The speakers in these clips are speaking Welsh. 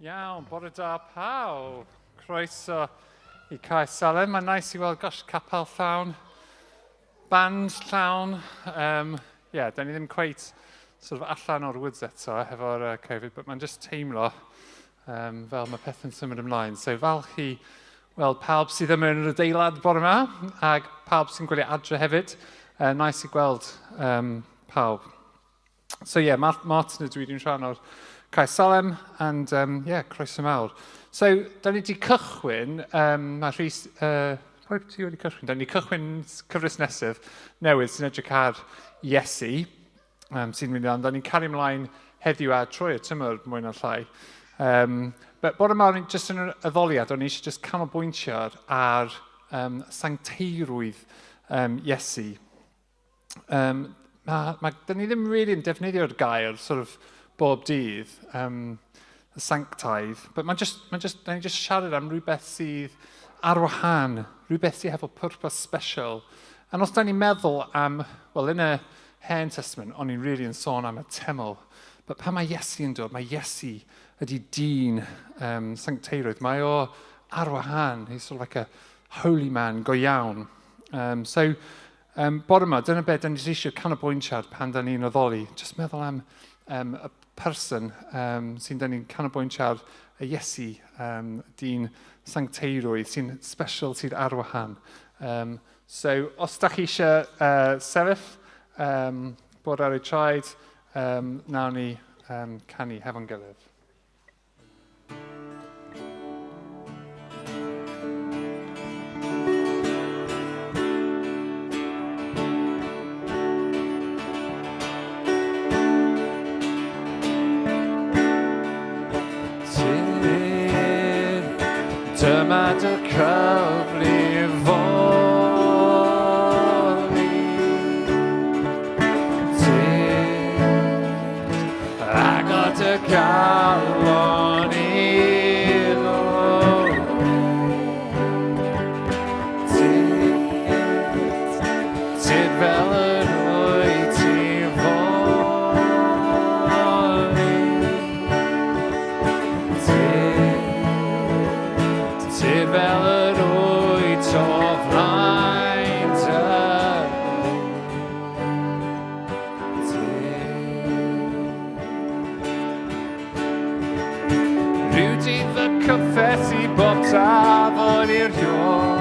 Iawn, bore da pawb. Croeso I Caes Salem. Mae'n nice I weld gosh capel llawn, band llawn. Da ni ddim cweit sort of allan o'r woods eto hefo'r Covid, but mae'n just teimlo fel mae pethau'n symud ymlaen. So falch I weld pawb sydd yma yn yr adeilad bore yma, ac pawb sy'n gwylio adre hefyd. Nice I gweld pawb. So Martin ydw I dwi'n rhan o'r Caes Salem, and croeso mawr. So, da ni wedi cychwyn, mae Rhys, pwy ti wedi cychwyn? Da ni wedi cychwyn cyfres nesaf newydd sy'n edrych ar Iesu, sy'n mynd i. Da ni'n cario ymlaen heddiw a Troi y tymor mwy na'r llai. But bore yma, jyst yn yr addoliad, o'n i eisiau just canolbwyntio ar sancteirwydd Iesu. Da ni ddim really yn defnyddio'r gair, sort of, bob dydd, y sanctaidd, but da ni just siarad am rhywbeth sydd ar wahân, rhywbeth sydd hefo pwrpas special. A os da ni'n meddwl am, yn y Hen Testament, o'n i'n really yn sôn am y teml, but pan mae Iesu yn dod, mae Iesu ydi dyn sancteirwydd. Mae o ar wahân, he's sort of like a holy man, go iawn. Bore yma, dyna beth da ni eisiau canolbwyntio pan da ni'n addoli, just meddwl am y person sy'n da ni'n canolbwyntio ar y Iesu, dyn sancteirwydd, sy'n special, sy'n ar wahân. Os da chi eisiau sefyll, bod ar ei traed, nawn ni canu hefo'n gilydd. Dyma dy cyfle foli, ac o dy galon iddo. Tid fel yr wyt ti foli. Tid fel yr wyt o flaen dy. Rhyw dydd y cyffesu bob tafod i'r ion,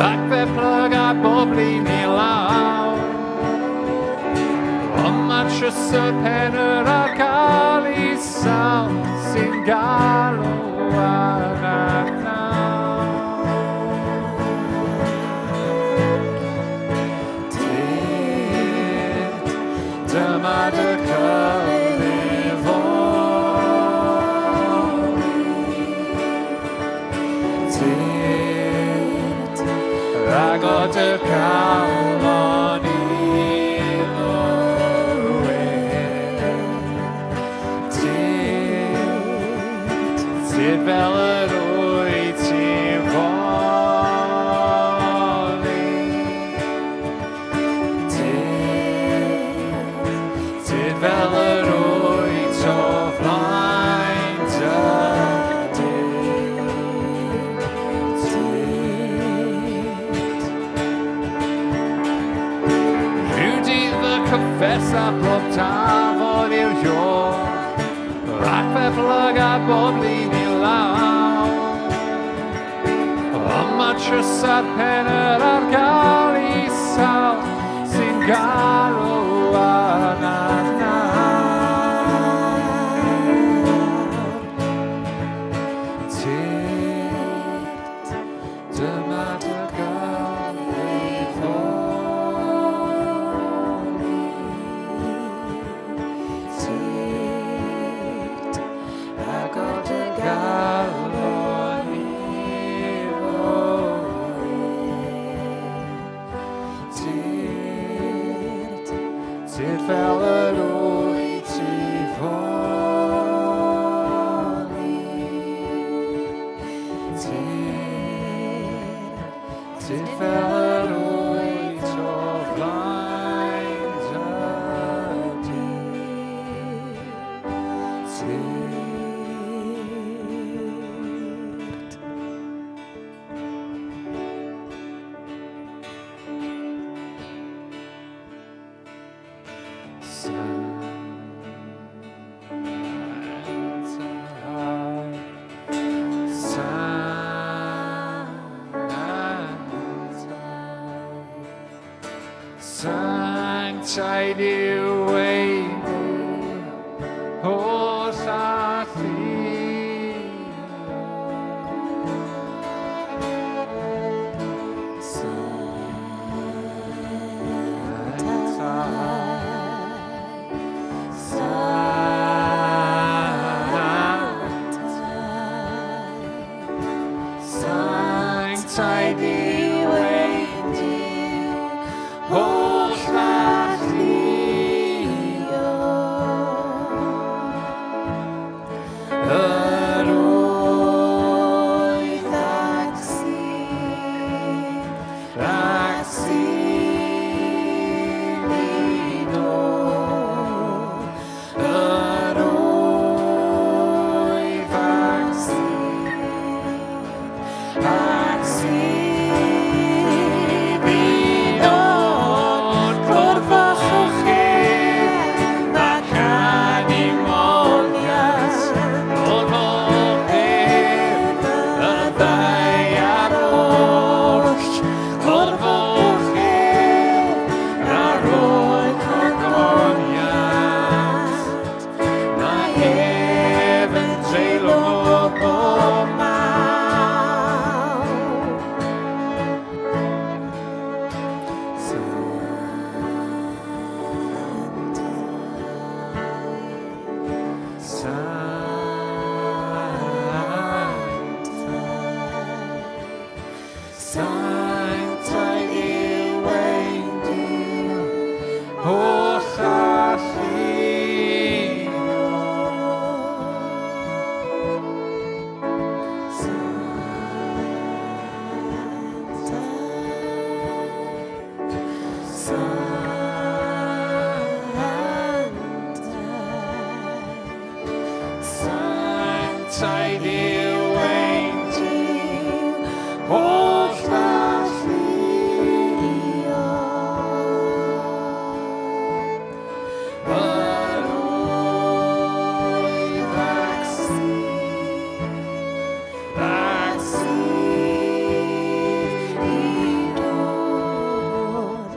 ac fe plyg a bob lun I law. Ond mae trysor penyr ar cael I sawl sy'n galw arnaf. Dyma dy cyfle foli, ac o dy galon iddo. Tid fel yr wyt ti foli. Tid fel yr wyt o flaen dy. Rhyw dydd y cyffes a bob tafod i'r ion, ac fe plyg a bob lun I law. Ond mae trysor penyr ar gael I sawl sy'n galw arnaf. Dyma dy gyfle foli, ac o dy galon iddo. Tid fel yr wyt ti foli. Tid fel yr wyt o flaen dy. Tid Sanctaidd yw ei o'r llall Sanctaidd yw ei o'r llall yr oedd ac sy'n i ddod yr oedd ac sy'n i ddod cwrfwch ac animoliaeth o'r mochyn y ddau ar oll cwrfwch ar ôl cogoniaeth mae ef yn treulio bob Sanctaidd yw ein Duw o'r llall Sanctaidd yw ein Duw o'r llall yr oedd ac sy'n i ddod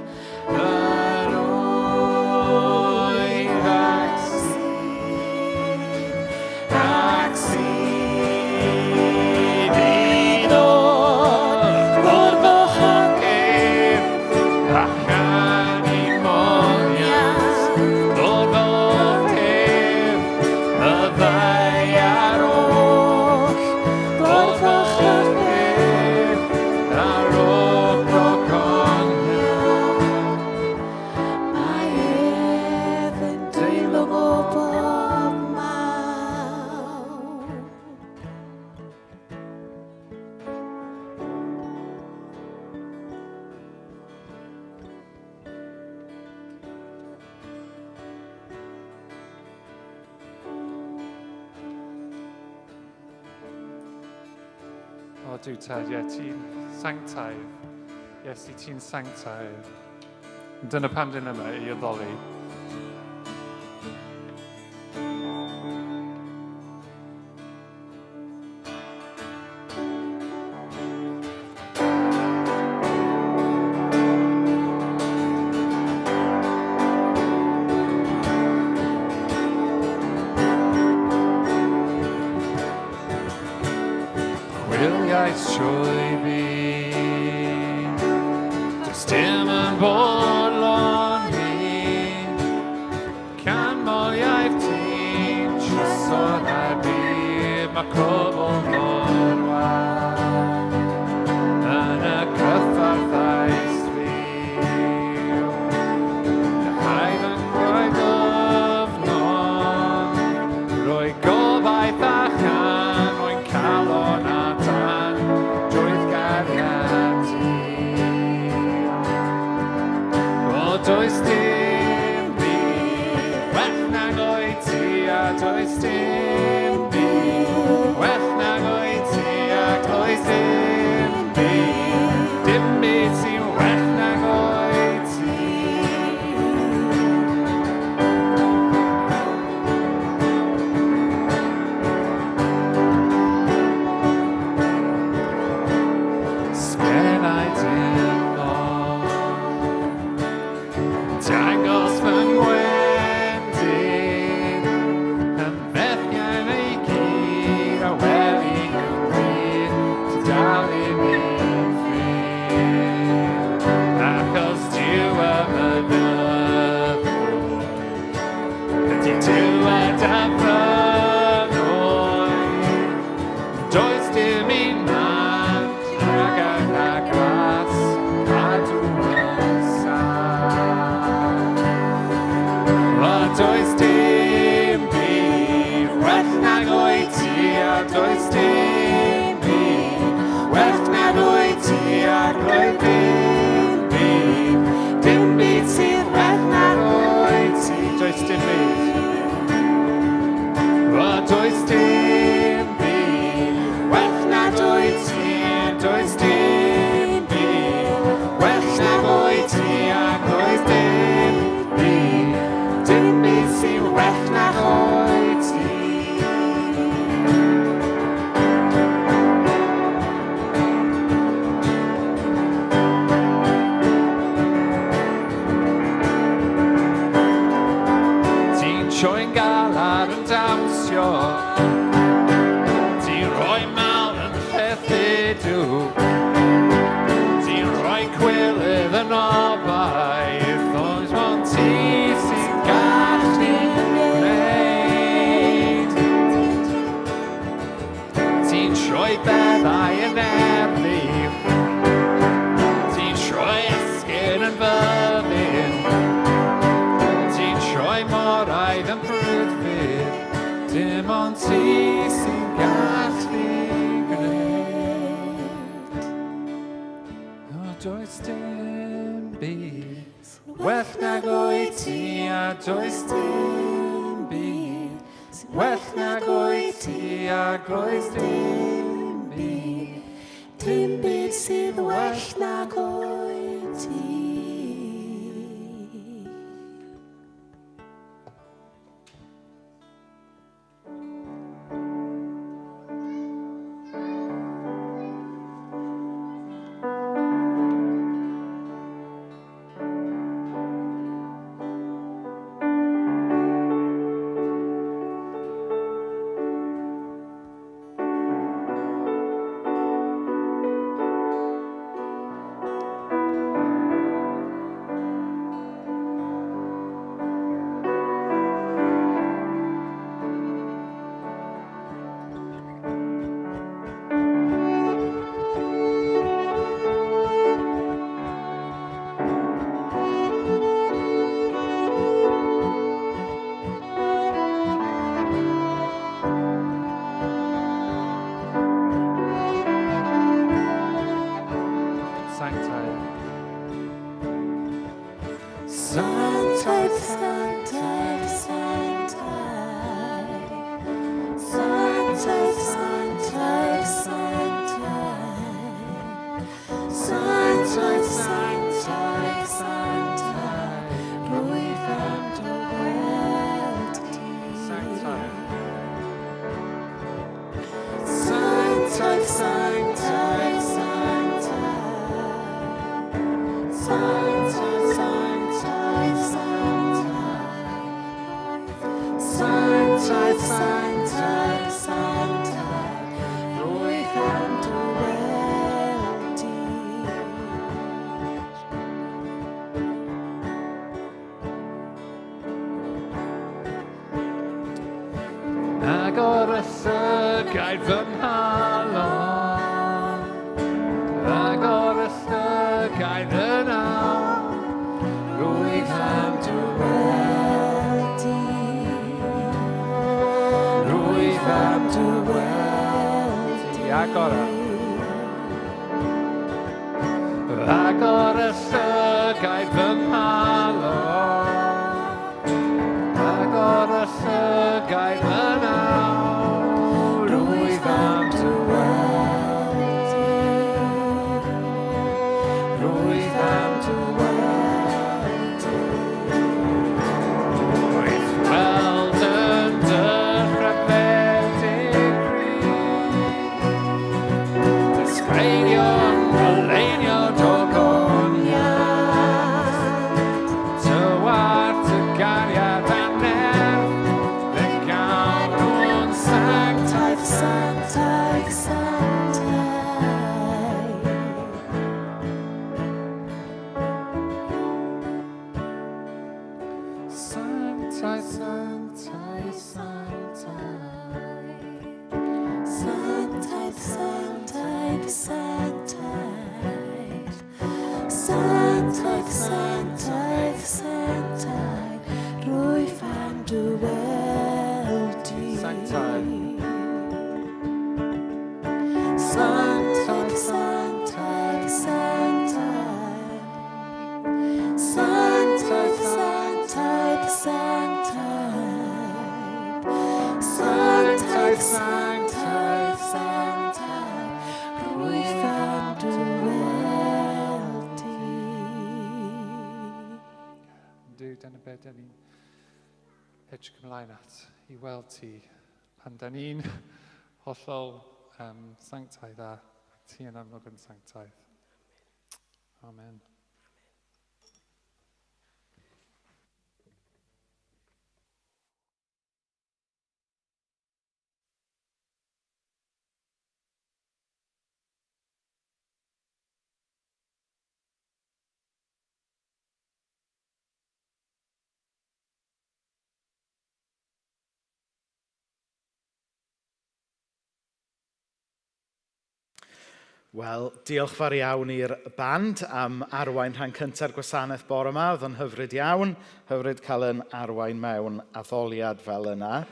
yr oedd ac sy'n i ddod cwrfwch ac animoliaeth o'r mochyn y ddau ar oll cwrfwch ar ôl cogoniaeth mae ef yn treulio bob maw. O, dw Ted, ie, ti'n sanctaidd. Iesu, ti'n sanctaidd. Dyna pam dyn yma i addoli. Chwiliaeth trwy fi, does dim yn bodlon fi, canmoliaeth ti'n trysor ar byd, mae cwbl mor wan yn y cyfarfod fi. Haid yn gwaith ofnon, roi gobaith a chan, rwy'n calon a dan, drwy'r gariad ti. O, does dim byd well nag oed ti, a does dim byd well nag oed ti, ac does dim byd sy'n well nag oed ti. dywed a frynwy, does dim un man rhag yna glas a dwi'n sad. A does dim byd well nag oed ti, a does dim byd well nag oed ti, ac roedd dim byd sydd well nag oed ti. Does dim byd. A does dim byd well nag oed ti, does dim byd well nag oed ti, ac roedd dim byd sydd well nag oed ti. Ti'n sioi'n galar yn dawnsio, ti'n rhoi mal yn llethu, ti'n rhoi cwilydd yn obaith, oes ond ti sy'n gallu gwneud. Ti'n sioi beddau yn erlif, ti'n sioi esgyn yn fyddin, ti'n sioi moraidd yn brydfyd, dim ond ti sy'n gallu gwneud. O does dim byd well nag oed ti, a does dim byd well nag oed ti, ac roedd dim byd sydd well nag oed ti. Agor y llygaid fy mhalon, agor y llygaid yn awn, rwyf am dywedi, rwyf am dywedi. Agor y llygaid fy mhalon, agor y llygaid fy Sanctaidd, Sanctaidd, Sanctaidd, Sanctaidd, Sanctaidd, Sanctaidd, Sanctaidd, Sanctaidd, rwy fan dy weld di. Sanctaidd. Sanctaidd, Sanctaidd, Sanctaidd, Sanctaidd, Sanctaidd, Sanctaidd, Sanctaidd, Sanctaidd, Sanctaidd, rwy fan dy weld di. Yndw, dyna be da ni'n edrych ymlaen at i weld ti pan da ni'n hollol sanctaidd a ti yn amlwg yn sanctaidd. Amen. Wel, diolch fawr iawn i'r band am arwain rhan cyntaf'r gwasanaeth bore yma. Oedd yn hyfryd iawn, hyfryd cael yn arwain mewn addoliad fel yna.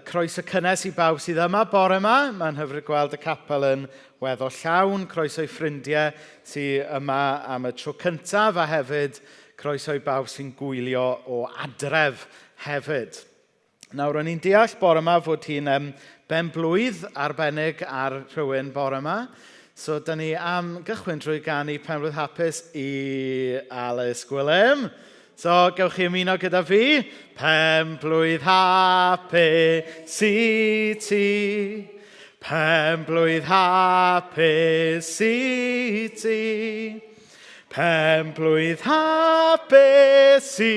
Croeso cynnes i bawb sydd yma bore yma. Mae'n hyfryd gweld y capel yn weddol llawn. Croeso i ffrindiau sydd yma am y tro cyntaf a hefyd croeso i bawb sy'n gwylio o adref hefyd. Nawr, o'n i'n deall bore yma fod hi'n benblwydd arbennig ar rhywun bore yma. So, da ni am gychwyn drwy ganu penblwydd hapus i Alice Gwilym. So, gewch chi ymuno gyda fi. Penblwydd hapus i ti. Penblwydd hapus i ti. Penblwydd hapus i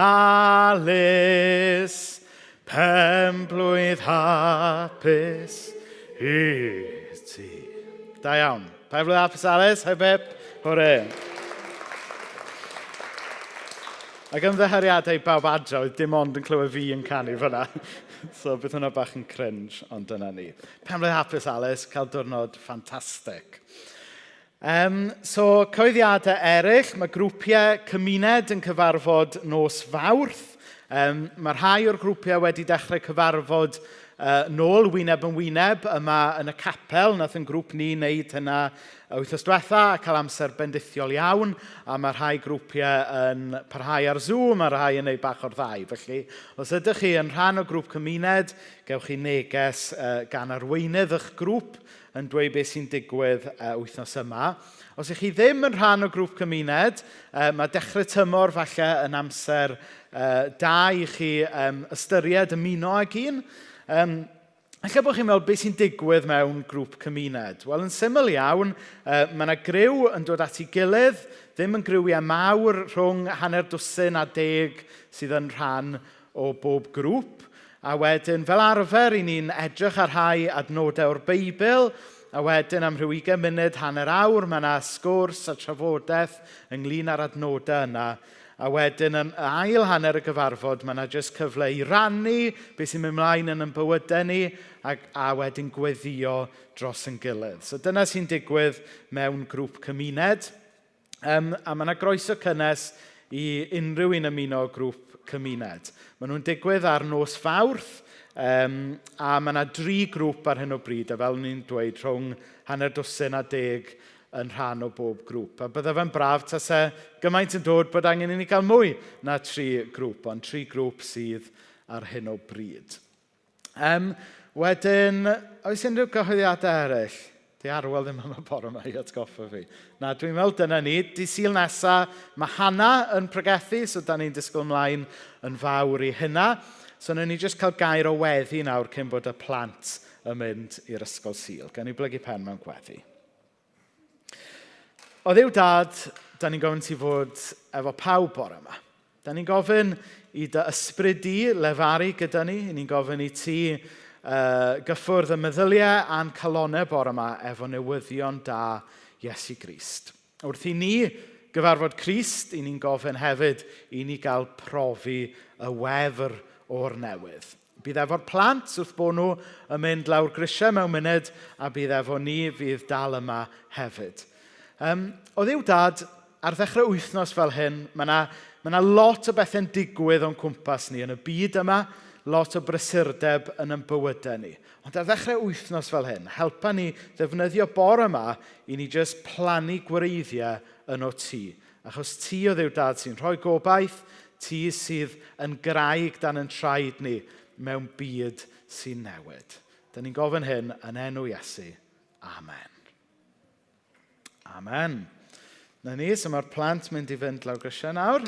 Alice. Penblwydd hapus i ti. Da iawn. Penblwydd hapus Alice, hei bip, hwre. Ac ymddiheuriadau i bawb adro, oedd dim ond yn clywed fi yn canu fyna. So bydd hwnna bach yn cringe, ond dyna ni. Penblwydd hapus Alice, cael diwrnod ffantastig. So, coeddiadau eraill, mae grwpiau cymuned yn cyfarfod nos Fawrth. Mae rhai o'r grwpiau wedi dechrau cyfarfod nôl wyneb yn wyneb yma yn y capel. Nath yn grŵp ni wneud hynna wythnos diwetha a cael amser bendithiol iawn. A mae rhai grwpiau yn parhau ar Zoom a rhai yn gwneud bach o'r ddau. Felly, os ydych chi yn rhan o grŵp cymuned, gewch chi neges gan arweinydd eich grŵp yn dweud beth sy'n digwydd wythnos yma. Os ych chi ddim yn rhan o grŵp cymuned, mae dechrau tymor falle yn amser da i chi ystyried ymuno ag un. Alla bod chi'n meddwl beth sy'n digwydd mewn grŵp cymuned. Wel, yn syml iawn, mae yna griw yn dod at ei gilydd, ddim yn griwiau mawr rhwng hanner dwsin a 10 sydd yn rhan o bob grŵp. A wedyn, fel arfer, i ni'n edrych ar rhai adnodau o'r Beibl, a wedyn am rhyw 20 munud, hanner awr, mae yna sgwrs a trafodaeth ynglyn â'r adnodau yna. A wedyn, yn ail hanner y gyfarfod, mae yna jyst cyfle i rannu beth sy'n mynd mlaen yn bywydau ni, a wedyn gweddio dros yn gilydd. So dyna sy'n digwydd mewn grŵp cymuned. A mae yna groeso cynnes i unrhyw un ymuno o grŵp cymuned. Maen nhw'n digwydd ar nos Fawrth, a mae yna 3 grŵp ar hyn o bryd, a fel ni'n dweud, rhwng hanner dwsin a 10 yn rhan o bob grŵp. A bydde fe'n braf tase gymaint yn dod bod angen i ni gael mwy na 3 grŵp, ond 3 grŵp sydd ar hyn o bryd. Wedyn, oes unrhyw gyhoeddiadau eraill? Di Arwel ddim yma bore yma i atgoffa fi. Na, dwi'n meddwl dyna ni. Di Sul nesaf, mae Hannah yn pregethu, so da ni'n disgwyl ymlaen yn fawr i hynna. So wnawn ni jyst cael gair o weddi nawr cyn bod y plant yn mynd i'r ysgol Sul. Gan i blygu pen mewn gweddi. O ddiw dad, da ni'n gofyn ti fod efo pawb bore yma. Da ni'n gofyn i dy ysbryd di lefaru gyda ni. Ni'n gofyn i ti gyffwrdd y meddyliau a'n calonau bore yma efo newyddion da Iesu Grist. Wrth i ni gyfarfod Crist, i ni'n gofyn hefyd i ni gael profi y wefr o'r newydd. Bydd efo'r plant wrth bod nhw yn mynd lawr grisiau mewn munud, a bydd efo ni fydd dal yma hefyd. O ddiw dad, ar ddechrau wythnos fel hyn, mae yna lot o bethau'n digwydd o'n cwmpas ni yn y byd yma, lot o brysurdeb yn bywydau ni. Ond ar ddechrau wythnos fel hyn, helpa ni ddefnyddio bore yma i ni jyst plannu gwreiddiau yn o ti. Achos ti o ddiw dad sy'n rhoi gobaith, ti sydd yn graig dan yn traed ni mewn byd sy'n newid. Da ni'n gofyn hyn yn enw Iesu. Amen. Amen. Na ni, so mae'r plant mynd i fynd lawr grisiau nawr.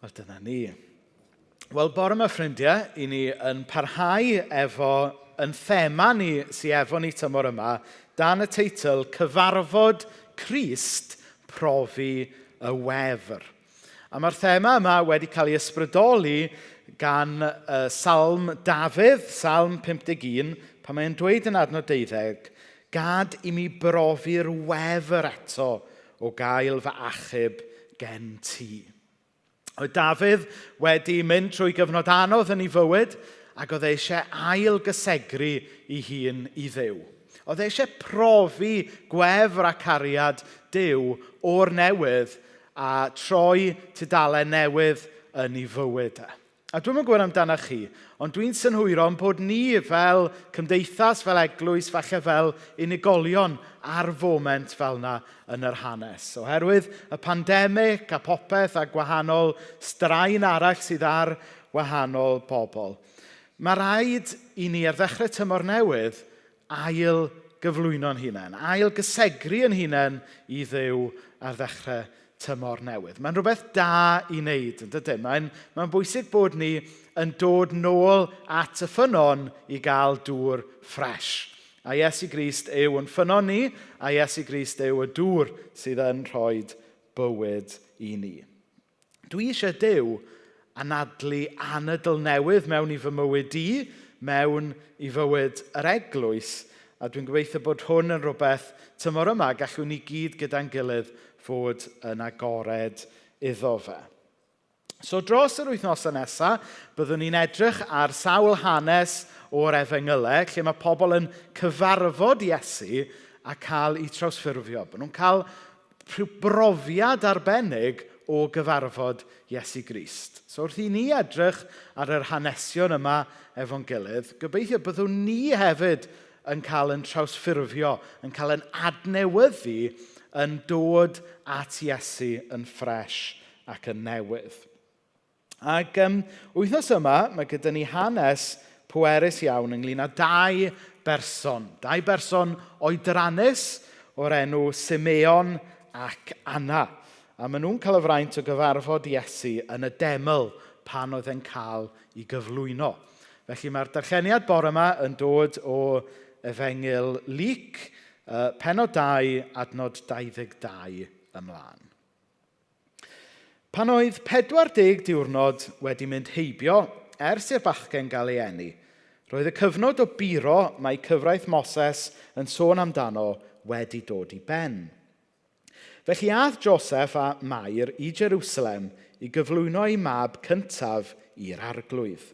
Wel, dyna ni. Wel, bore yma ffrindiau, i ni yn parhau efo yn thema ni sy'n efo ni tymor yma dan y teitl Cyfarfod Crist, Profi y Wefr. A mae'r thema yma wedi cael ei ysbrydoli gan Salm Dafydd, Salm 51, pan mae'n dweud yn adnod 12, gad i mi brofi'r wefr eto o gael fy achub gen ti. Oedd Dafydd wedi mynd trwy gyfnod anodd yn ei fywyd ac oedd eisiau ail gysegru ei hun i Dduw. Oedd eisiau profi gwefr a cariad Duw o'r newydd a troi tudalau newydd yn ei fywyd. A dwi'n yn gwybod amdano chi, ond dwi'n synhwyron bod ni fel cymdeithas, fel eglwys, falle fel unigolion ar foment fel yna yn yr hanes. Oherwydd y pandemig a popeth a gwahanol straen arall sydd ar wahanol bobl. Mae rhaid i ni ar ddechrau tymor newydd ail gyflwyno'n hunain, ail gysegru yn hunain i Dduw ar ddechrau tymor newydd. Mae'n rhywbeth da i wneud, yn dydyn? Mae'n bwysig bod ni yn dod nôl at y ffynon i gael dŵr ffres. A Iesu Grist yw yn ffynon ni, a Iesu Grist yw y dŵr sydd yn rhoi bywyd i ni. Dwi eisiau Duw anadlu anadl newydd mewn i fy mywyd i, mewn i fywyd yr eglwys, a dwi'n gobeithio bod hwn yn rhywbeth tymor yma gallwn ni gyd gyda'n gilydd fod yn agored iddo fe. So dros yr wythnosau nesaf, byddwn ni'n edrych ar sawl hanes o'r Efengylau, lle mae pobl yn cyfarfod Iesu a cael eu trawsffurfio. Bod nhw'n cael rhyw brofiad arbennig o gyfarfod Iesu Grist. So wrth i ni edrych ar yr hanesion yma efo'n gilydd, gobeithio byddwn ni hefyd yn cael yn trawsffurfio, yn cael yn adnewyddu, yn dod at Iesu yn ffres ac yn newydd. Ac wythnos yma, mae gyda ni hanes pwerus iawn ynglyn â dau berson oedrannus o'r enw Simeon ac Anna. A maen nhw'n cael y fraint o gyfarfod Iesu yn y deml pan oedd e'n cael ei gyflwyno. Felly mae'r darlleniad bore yma yn dod o Efengyl Luc, pennod 2, adnod 22 ymlaen. Pan oedd 40 diwrnod wedi mynd heibio, ers i'r bachgen gael ei eni, roedd y cyfnod o biro mae cyfraith Moses yn sôn amdano wedi dod i ben. Felly aeth Joseph a Mair i Jerusalem i gyflwyno ei mab cyntaf i'r arglwydd.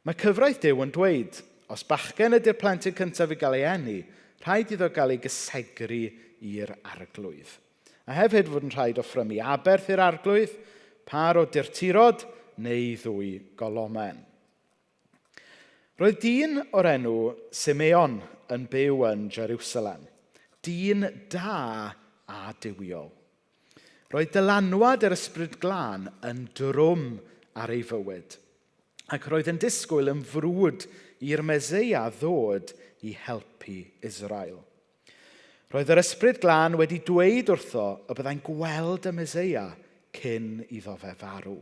Mae cyfraith Duw yn dweud, os bachgen ydy'r plentyn cyntaf i gael ei eni, rhaid iddo gael ei gysegru i'r arglwydd. A hefyd fod yn rhaid offrymu aberth i'r arglwydd, par o dirtirod neu 2 golomen. Roedd dyn o'r enw Simeon yn byw yn Jerusalem. Dyn da a diwiol. Roedd dylanwad yr ysbryd glân yn drwm ar ei fywyd, ac roedd yn disgwyl yn frwd i'r Meseia ddod i helpu Israel. Roedd yr ysbryd glân wedi dweud wrtho y byddai'n gweld y Meseia cyn iddo fe farw.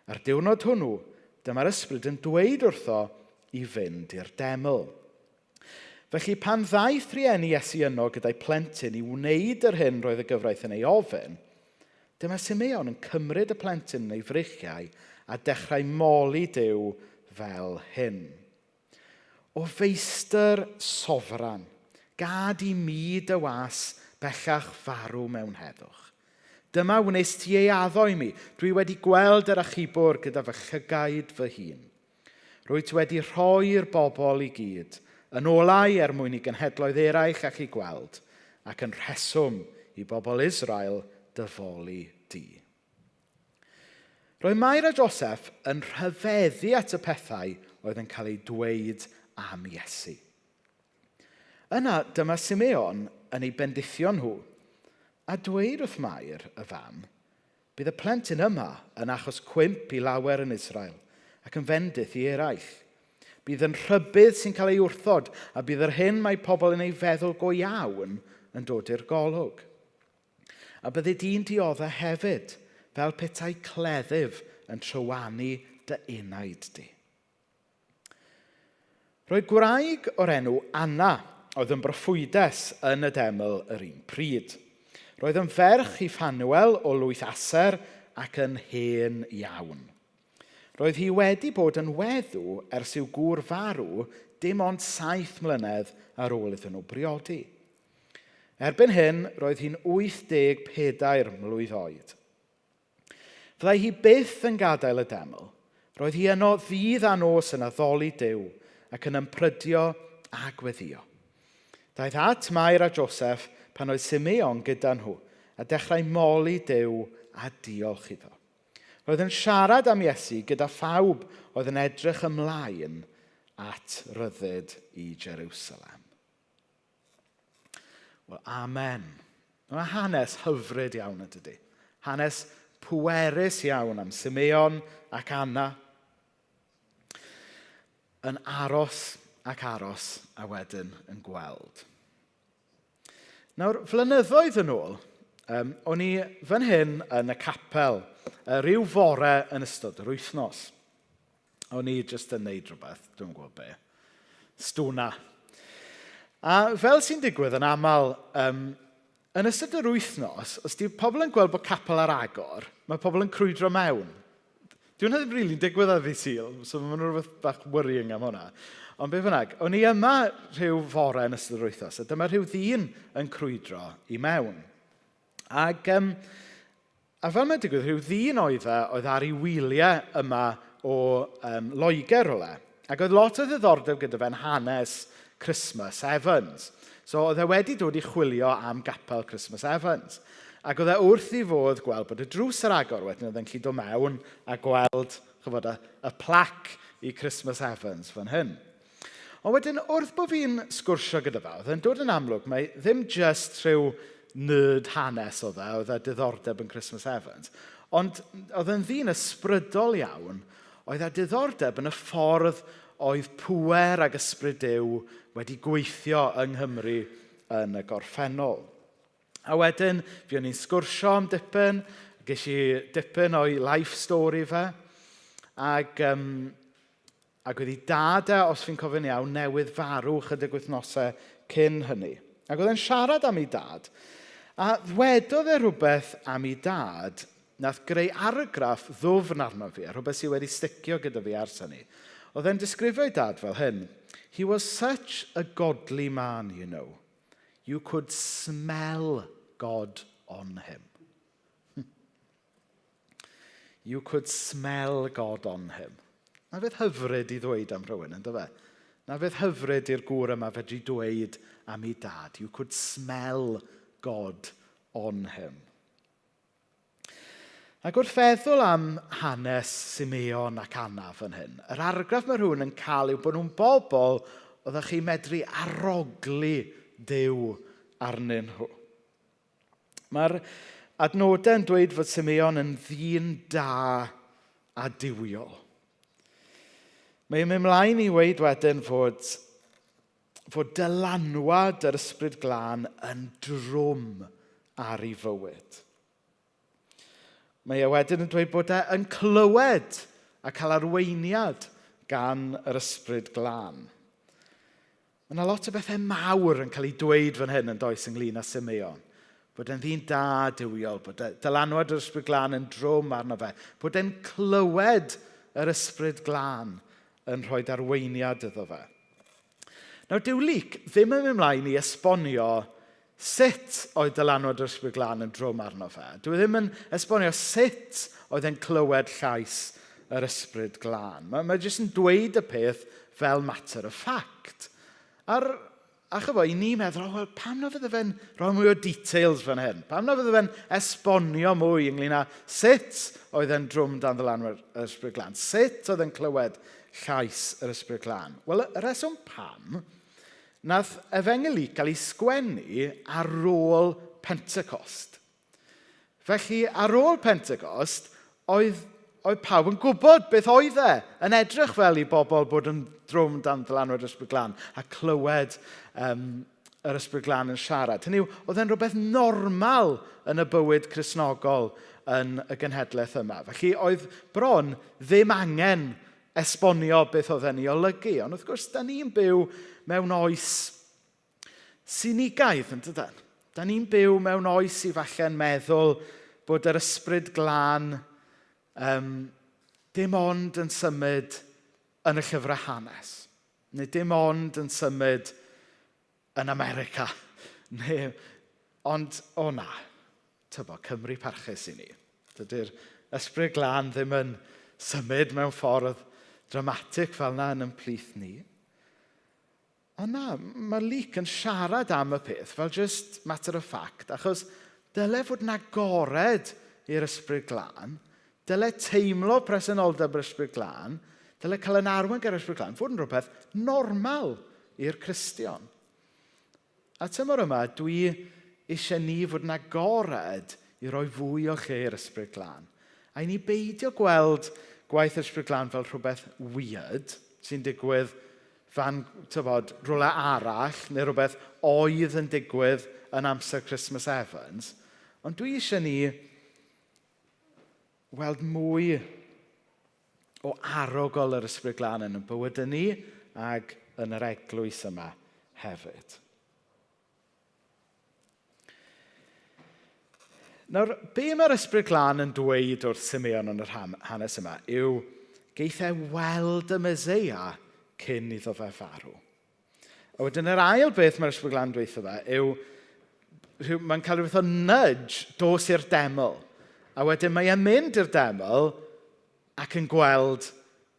Ar diwrnod hwnnw, dyma'r ysbryd yn dweud wrtho i fynd i'r deml. Felly pan ddaeth rhieni Iesu yno gyda'i plentyn i wneud yr hyn roedd y gyfraith yn ei ofyn, dyma Simeon yn cymryd y plentyn yn ei frichiau a dechrau moli Duw fel hyn. O feistr sofran, gad i mi dy was bellach farw mewn heddwch. Dyma wnes ti ei addo i mi. Dwi wedi gweld yr achubwr gyda fy llygaid fy hun. Rwyt wedi rhoi'r bobl i gyd, yn olau mwyn i genhedloedd eraill ac i gweld, ac yn rheswm i bobl Israel dyfoli di. Roedd Mair a Joseph yn rhyfeddu at y pethau oedd yn cael ei dweud am Iesu. Yna, dyma Simeon yn ei bendithio nhw, a dweud wrth Mair y fam, bydd y plentyn yma yn achos cwymp i lawer yn Israel ac yn fendith i eraill. Bydd yn rhybydd sy'n cael ei wrthod a bydd yr hyn mae pobl yn ei feddwl go iawn yn dod i'r golwg. A bydde di'n dioddau hefyd fel petai cleddyf yn trywanu dy unaid di. Roedd gwraig o'r enw Anna oedd yn broffwydes yn y deml yr un pryd. Roedd yn ferch i Phanuel o lwyth Aser ac yn hen iawn. Roedd hi wedi bod yn weddw ers i'w gŵr farw dim ond 7 mlynedd ar ôl iddyn nhw briodi. Erbyn hyn, roedd hi'n 84 mlwydd oed. Fyddai hi byth yn gadael y deml. Roedd hi yno ddydd a nos yn addoli Duw ac yn ymprydio a gweddio. Daeth at Mair a Joseph pan oedd Simeon gyda nhw a dechrau moli Duw a diolch iddo. Roedd yn siarad am Iesu gyda phawb oedd yn edrych ymlaen at ryddid i Jerusalem. Wel, amen. Mae hanes hyfryd iawn ydy. Hanes pwerus iawn am Simeon ac Anna yn aros ac aros a wedyn yn gweld. Nawr, flynyddoedd yn ôl, o'n i fan hyn yn y capel ryw fore yn ystod yr wythnos. O'n i jyst yn neud rhywbeth, dwi'n gwybod be. Stwna. A fel sy'n digwydd yn aml, yn ystod yr wythnos, os di pobl yn gweld bod capel ar agor, mae pobl yn crwydro mewn. Dwi'n ddim rili'n digwydd ar ddydd Sul, so mae'n rhywbeth bach worrying am hwnna. Ond be bynnag, o'n i yma rhyw fore yn ystod yr wythnos, a dyma rhyw ddyn yn crwydro i mewn. A fel mae'n digwydd, rhyw ddyn oedd ar ei wyliau yma o Loegr ole. Ac oedd lot o ddiddordeb gyda fe'n hanes Christmas Evans. So oedd e wedi dod i chwilio am gapel Christmas Evans. Ac oedd e wrth i fod gweld bod y drws ar agor wedyn oedd e'n gallu dod mewn a gweld y plac i Christmas Evans fan hyn. Ond wedyn, wrth bod fi'n sgwrsio gyda fe, oedd e'n dod yn amlwg, mae ddim just rhyw nerd hanes oedd e diddordeb yn Christmas Evans, ond oedd e'n ddyn ysbrydol iawn, oedd e diddordeb yn y ffordd oedd pŵer ac ysbryd Duw wedi gweithio yng Nghymru yn y gorffennol. A wedyn, fi o'n i'n sgwrsio am dipyn, ges i dipyn o'i life story fe, ac oedd ei dad os fi'n cofio'n iawn, newydd farw chydig wythnosau cyn hynny. Ac oedd e'n siarad am ei dad, a ddwedodd e rhywbeth am ei dad, nath greu argraff ddwfn arno fi, rhywbeth sydd wedi sticio gyda fi ers hynny. Oedd e'n disgrifio ei dad fel hyn. He was such a godly man, you know. You could smell God on him. You could smell God on him. Na fydd hyfryd i ddweud am rhywun, ynddo fe? Na fydd hyfryd i'r gŵr yma fedru dweud am ei dad. You could smell God on him. Ac wrth feddwl am hanes Simeon ac Anna fan hyn, yr argraff mae rhywun yn cael yw bod nhw'n bobl oeddech chi medru aroglu Duw arnyn nhw. Mae'r adnodau yn dweud fod Simeon yn ddyn da a diwiol. Mae'n mynd ymlaen i weid wedyn fod dylanwad yr ysbryd glân yn drwm ar ei fywyd. mae e wedyn yn dweud bod e'n clywed a cael arweiniad gan yr ysbryd glân. Mae yna lot o bethau mawr yn cael ei dweud fan hyn yn does ynglyn â Simeon. Bod e'n ddyn da diwiol, bod dylanwad yr ysbryd glân yn drwm arno fe, bod e'n clywed yr ysbryd glân yn rhoi arweiniad iddo fe. Nawr, dyw Luc ddim yn mynd ymlaen i esbonio sut oedd dylanwad yr ysbryd glân yn drwm arno fe. Dyw ddim yn esbonio sut oedd e'n clywed llais yr ysbryd glân. Mae jyst yn dweud y peth fel matter of fact. A chyfo, i ni meddwl, wel, pam na fydde fe'n rhoi mwy o details fan hyn? Pam na fydde fe'n esbonio mwy ynglyn â sut oedd e'n drwm dan ddylanwad yr ysbryd glân? Sut oedd e'n clywed llais yr ysbryd glân? Wel, y reswm pam, nath Efengyl gael ei sgwennu ar ôl Pentecost. Felly, ar ôl Pentecost, oedd pawb yn gwybod beth oedd e, yn edrych fel i bobl bod yn drwm dan ddylanwad yr ysbryd glân a clywed yr ysbryd glân yn siarad. Hynny yw, oedd e'n rhywbeth normal yn y bywyd Cristnogol yn y genhedlaeth yma. Felly, oedd bron ddim angen esbonio beth oedd e'n ei olygu. Ond wrth gwrs, da ni'n byw mewn oes sinigaidd, yn dydyn? Da ni'n byw mewn oes i falle'n meddwl bod yr ysbryd glân dim ond yn symud yn y llyfrau hanes, neu dim ond yn symud yn America. Ond, o na, Cymru parchus i ni. Dydy'r ysbryd glân ddim yn symud mewn ffordd dramatig fel yna yn ein plith ni. Ond na, mae Luc yn siarad am y peth fel just matter of fact, achos dyle fod yn agored i'r ysbryd glân, dyle teimlo presenoldeb yr ysbryd glân, dyle cael yn arwain gyda'r ysbryd glân, fod yn rhywbeth normal i'r Cristion. A tymor yma, dwi eisiau ni fod yn agored i roi fwy o lle i'r ysbryd glân. A i ni beidio gweld gwaith ysbryd glân fel rhywbeth weird sy'n digwydd fan, rhywle arall, neu rhywbeth oedd yn digwydd yn amser Christmas Evans. Ond dwi eisiau ni weld mwy o arogl yr ysbryd glân yn bywyd ni ac yn yr eglwys yma hefyd. Nawr, be mae'r ysbryd glân yn dweud wrth Simeon yn yr hanes yma yw geith e weld y Meseia cyn iddo fe farw. A wedyn yr ail beth mae'r ysbryd glân dweud fe yw mae'n cael rhywbeth o nudge dos i'r deml. A wedyn mae e'n mynd i'r deml ac yn gweld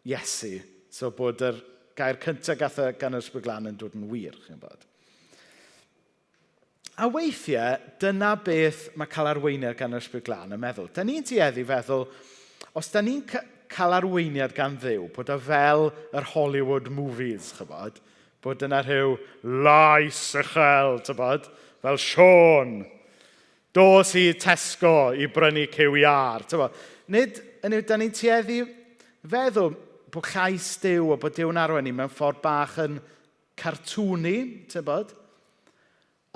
Iesu. So bod yr gair cyntaf gath gan yr ysbryd glân yn dod yn wir. A weithiau, dyna beth mae cael arweiniad gan yr ysbryd glân yn meddwl. Da ni'n tueddu feddwl, os da ni'n cael arweiniad gan Dduw, bod o fel yr Hollywood movies, bod yna rhyw lais uchel, fel Sean. Dos i Tesco i brynu cyw iar. Nid, da ni'n tueddu feddwl bod llais Duw o bod Duw'n arwain ni mewn ffordd bach yn cartwni,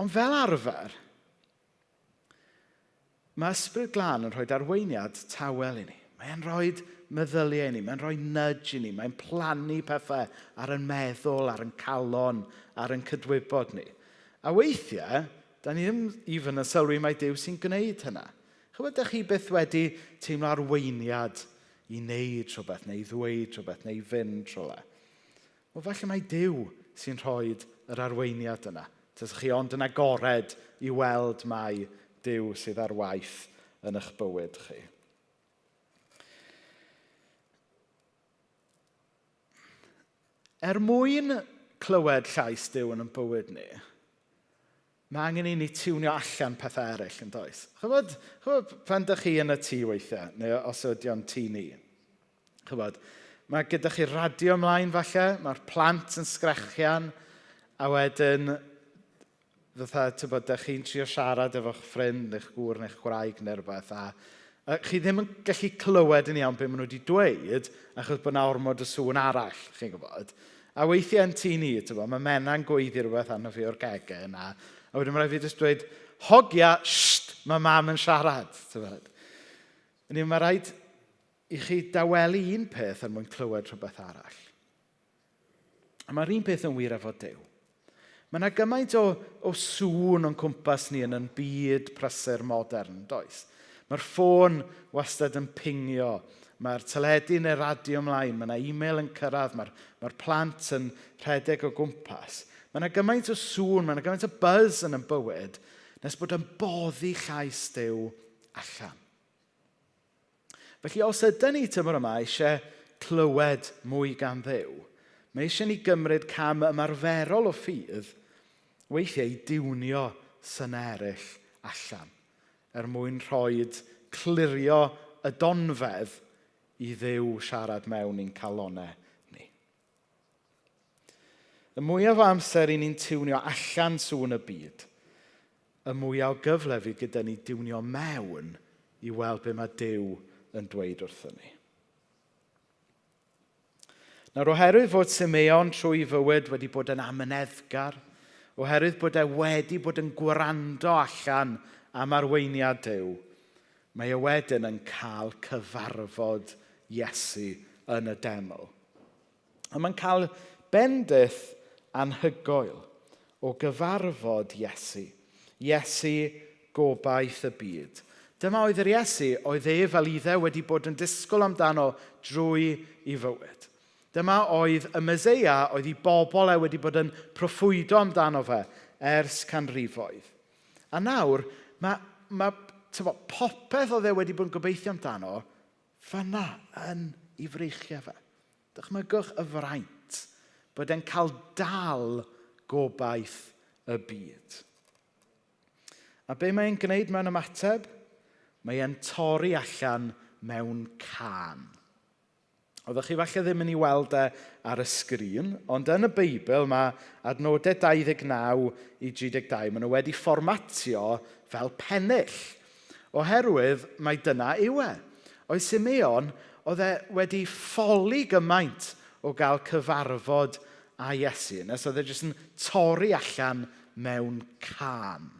ond fel arfer, mae ysbryd glân yn rhoi arweiniad tawel i ni. Mae'n rhoi meddyliau i ni, mae'n rhoi nudge i ni, mae'n plannu pethau ar yn meddwl, ar yn calon, ar yn cydwybod ni. A weithiau, da ni ddim even yn sylwi mai Duw sy'n gwneud hynna. Chybod, ydych chi byth wedi teimlo arweiniad i wneud rhywbeth, neu i ddweud rhywbeth, neu i fynd rhywle. Wel, falle mai Duw sy'n rhoi yr arweiniad yna. Tysach chi ond yn agored i weld mai Duw sydd ar waith yn eich bywyd chi. Mwyn clywed llais Duw yn bywyd ni, mae angen i ni tiwnio allan pethau eraill yn does. Chybod, pan ydych chi yn y tŷ weithiau, neu os ydy o'n tŷ ni. Chybod, mae gyda chi radio ymlaen falle, mae'r plant yn sgrechian, a wedyn, ydych chi'n trio siarad efo'ch ffrind, eich gŵr, neu'ch gwraig, neu rhywbeth, a chi ddim yn gallu clywed yn iawn beth maen nhw wedi dweud, achos bod yna ormod o sŵn arall, chi'n gwybod. A weithiau yn tŷ ni, mae mena'n gweiddi rhywbeth arno fi o'r gegau yna, a wedyn mae'n rhaid fi jyst dweud, hogia, mae mam yn siarad. Mae rhaid i chi dawelu un peth er mwyn clywed rhywbeth arall. A mae'r un peth yn wir efo Duw. Mae yna gymaint o sŵn o'n cwmpas ni yn byd prysur modern, does? Mae'r ffôn wastad yn pingio. Mae'r teledu neu radio ymlaen. Mae yna e-mail yn cyrraedd. Mae'r plant yn rhedeg o gwmpas. Mae yna gymaint o sŵn, mae yna gymaint o buzz yn bywyd, nes bod yn boddi chais Duw allan. Felly, os ydyn ni tymor yma eisiau clywed mwy gan Dduw, mae eisiau ni gymryd cam ymarferol o ffydd, weithiau i diwnio sy'n eraill allan, mwyn rhoi clirio y donfedd i Dduw siarad mewn i'n calonnau ni. Y mwyaf o amser i ni'n tiwnio allan sŵn y byd, y mwyaf o gyfle fi gyda ni diwnio mewn i weld be mae Duw yn dweud wrthyn ni. Nawr, oherwydd fod Simeon trwy fywyd wedi bod yn amyneddgar, oherwydd bod wedi bod yn gwrando allan am arweiniad Duw, mae wedyn yn cael cyfarfod Iesu yn y deml. A mae'n cael bendith anhygoel o gyfarfod Iesu. Iesu gobaith y byd. Dyma oedd yr Iesu oedd fel iddo wedi bod yn disgwyl amdano drwy i fywyd. Dyma oedd y Meseia oedd i bobl wedi bod yn proffwydo amdano fe ers canrifoedd. A nawr, mae popeth oedd wedi bod yn gobeithio amdano fyna yn ei freichiau fe. Dychmygwch y fraint bod e'n cael dal gobaith y byd. A be mae'n gwneud mewn ymateb? Mae e'n torri allan mewn can. Oeddech chi falle ddim yn ei weld ar y sgrin, ond yn y Beibl mae adnodau 29 i 32, maen nhw wedi fformatio fel pennill. Oherwydd mae dyna yw e. Oedd Simeon oedd wedi ffoli gymaint o gael cyfarfod a Iesu, nes oedd e jyst yn torri allan mewn can.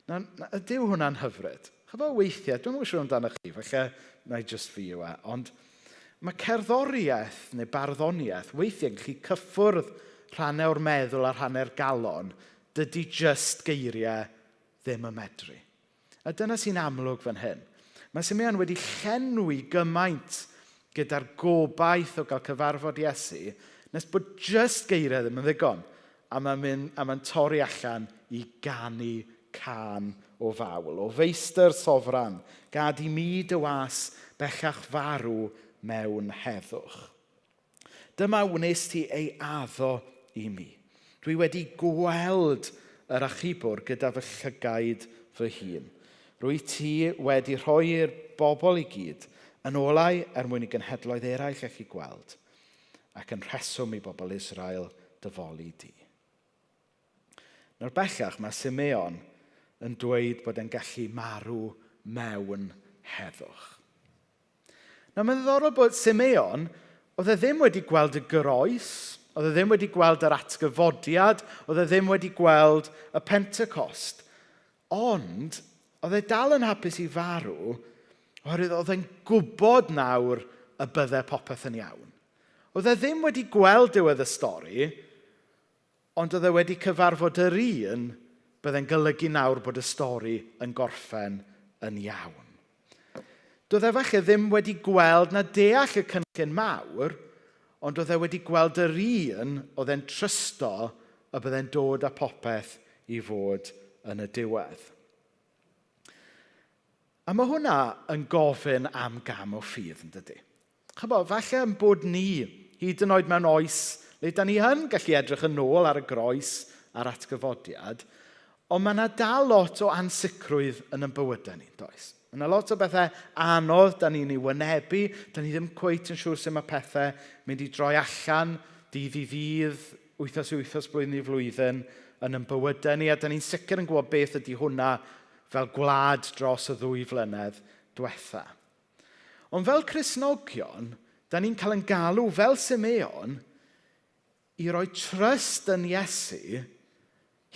Ydyw hwnna'n hyfryd? Chyfo weithiau, dwi'n siŵr amdano chi, falle na i just fi yw e, ond mae cerddoriaeth neu barddoniaeth weithiau'n gallu cyffwrdd rhannau o'r meddwl a rhannau'r galon, dydy just geiriau ddim yn medru. A dyna sy'n amlwg fan hyn. Mae Simeon wedi llenwi gymaint gyda'r gobaith o gael cyfarfod Iesu, nes bod just geiriau ddim yn ddigon, a mae'n torri allan i ganu can o fawl, o feistr sofran, gad i mi dy was bellach farw mewn heddwch. Dyma wnes ti ei addo i mi. Dwi wedi gweld yr achubwr gyda fy llygaid fy hun. Rwy ti wedi rhoi'r bobl i gyd yn olau mwyn i genhedloedd eraill eich i gweld, ac yn rheswm i bobl Israel dyfoli di. Nawr bellach mae Simeon yn dweud bod e'n gallu marw mewn heddwch. Nawr mae'n ddiddorol bod Simeon, oedd e ddim wedi gweld y groes, oedd e ddim wedi gweld yr atgyfodiad, oedd e ddim wedi gweld y Pentecost, ond oedd e dal yn hapus i farw, oherwydd oedd e'n gwybod nawr y bydde popeth yn iawn. Oedd e ddim wedi gweld diwedd y stori, ond oedd e wedi cyfarfod yr un byddai'n golygu nawr bod y stori yn gorffen yn iawn. Doedd e falle ddim wedi gweld na deall y cynllun mawr, ond oedd e wedi gweld yr un oedd e'n trysto a byddai'n dod â popeth i fod yn y diwedd. A mae hwnna yn gofyn am gam o ffydd, yn dydy. Chybod, falle yn bod ni, hyd yn oed mewn oes, le da ni yn gallu edrych yn ôl ar y groes a'r atgyfodiad, ond mae yna dal lot o ansicrwydd yn bywydau ni, does? Mae yna lot o bethau anodd da ni'n ei wynebu, da ni ddim cweit yn siŵr sut mae pethau mynd i droi allan dydd i ddydd, wythnos i wythnos, blwyddyn i flwyddyn yn bywydau ni, a da ni'n sicr yn gwybod beth ydy hwnna fel gwlad dros y 2 flynedd diwetha. Ond fel Cristnogion, da ni'n cael yn galw fel Simeon i roi trust yn Iesu,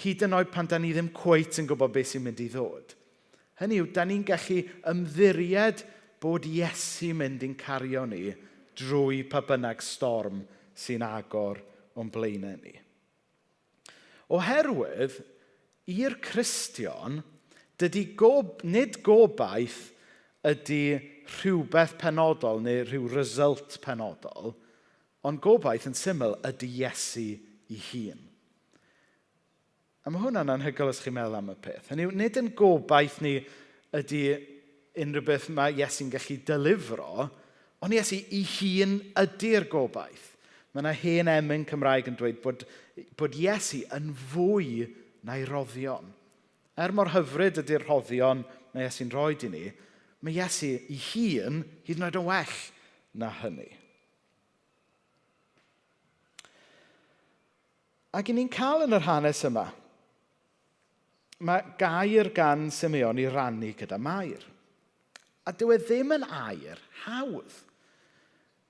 hyd yn oed pan da ni ddim cweit yn gwybod beth sy'n mynd i ddod. Hynny yw, da ni'n gallu ymddiried bod Iesu mynd i'n cario ni drwy pa bynnag storm sy'n agor o'n blaenau ni. Oherwydd, i'r Cristion, nid gobaith ydy rhywbeth penodol neu rhyw result penodol, ond gobaith yn syml ydy Iesu ei hun. A mae hwnna'n anhygoel os chi'n meddwl am y peth. Hynny yw, nid yn gobaith ni ydy unrhyw beth mae Iesu'n gallu delifro, ond Iesu ei hun ydy'r gobaith. Mae yna hen emyn Cymraeg yn dweud bod Iesu yn fwy na'i roddion. Mor hyfryd ydy'r rhoddion mae Iesu'n rhoi i ni, mae Iesu ei hun hyd yn oed yn well na hynny. Ac i ni'n cael yn yr hanes yma, mae gair gan Simeon i rannu gyda Mair. A dyw e ddim yn air hawdd.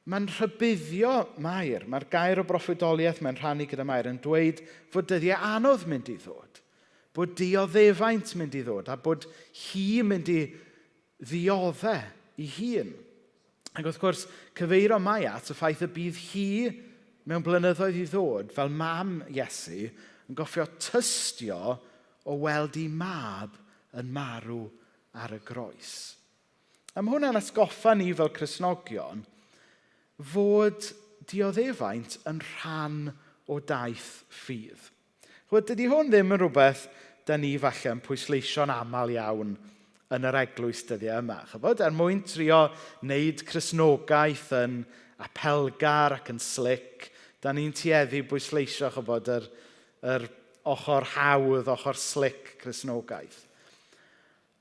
Mae'n rhybuddio Mair. Mae'r gair o broffwydoliaeth mae'n rhannu gyda Mair yn dweud fod dyddiau anodd mynd i ddod. Bod dioddefaint mynd i ddod a bod hi mynd i ddioddau ei hun. Ac wrth gwrs, cyfeirio Mai at y ffaith y bydd hi mewn blynyddoedd i ddod fel mam Iesu yn goffio tystio o weld ei mab yn marw ar y groes. A mae hwnna'n atgoffa ni fel Cristnogion fod dioddefaint yn rhan o daith ffydd. Dydy hwn ddim yn rhywbeth da ni falle yn pwysleisio'n aml iawn yn yr eglwys dyddiau yma. Mwyn trio wneud Cristnogaeth yn apelgar ac yn slick, da ni'n tueddu bwysleisio yr ochr hawdd, ochr slick Cristnogaeth.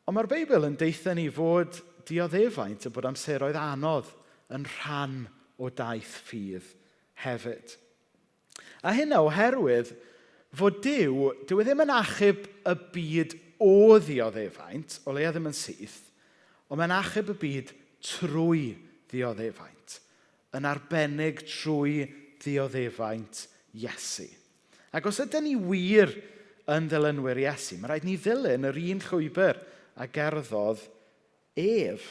Ond mae'r Beibl yn deitha ni fod dioddefaint y bod amseroedd anodd yn rhan o daith ffydd hefyd. A hynna oherwydd fod dyw e ddim yn achub y byd o ddioddefaint, o leia ddim yn syth, ond mae'n achub y byd trwy ddioddefaint, yn arbennig trwy ddioddefaint Iesu. Ac os ydyn ni wir yn ddilynwyr Iesu, mae rhaid ni ddilyn yr un llwybr a gerddodd Ef.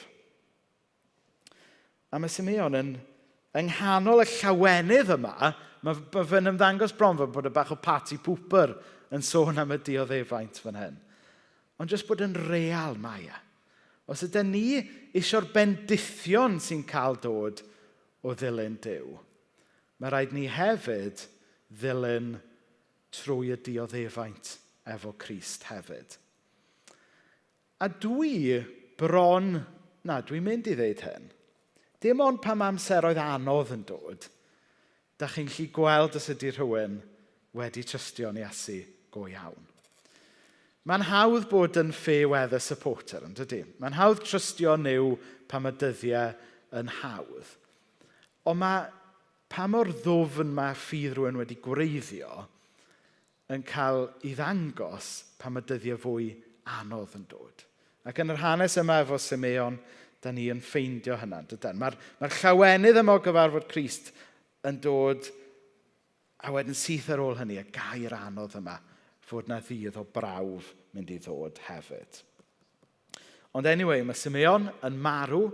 A mae Simeon yn nghanol y llawenydd yma, mae fe'n ymddangos bron bod y bach o party pooper yn sôn am y dioddefaint fan hyn. Ond jyst bod yn real mae e. Os ydyn ni eisiau'r bendithion sy'n cael dod o ddilyn Duw, mae rhaid ni hefyd ddilyn trwy y dioddefaint efo Crist hefyd. A dwi'n mynd i ddeud hyn, dim ond pam amseroedd anodd yn dod, da chi'n gallu gweld os ydy rhywun wedi trystio'n Iesu go iawn. Mae'n hawdd bod yn fair weather supporter, yn dydy? Mae'n hawdd trystio Nuw pan mae dyddiau yn hawdd. Ond pa mor ddwfn mae ffydd rhywun wedi gwreiddio yn cael ei ddangos pan mae dyddiau fwy anodd yn dod. Ac yn yr hanes yma efo Simeon, da ni yn ffeindio hynna. Mae'r llawenydd yma o gyfarfod Crist yn dod, a wedyn syth ar ôl hynny, y gair anodd yma, fod na ddydd o brawf mynd i ddod hefyd. Ond anyway, mae Simeon yn marw,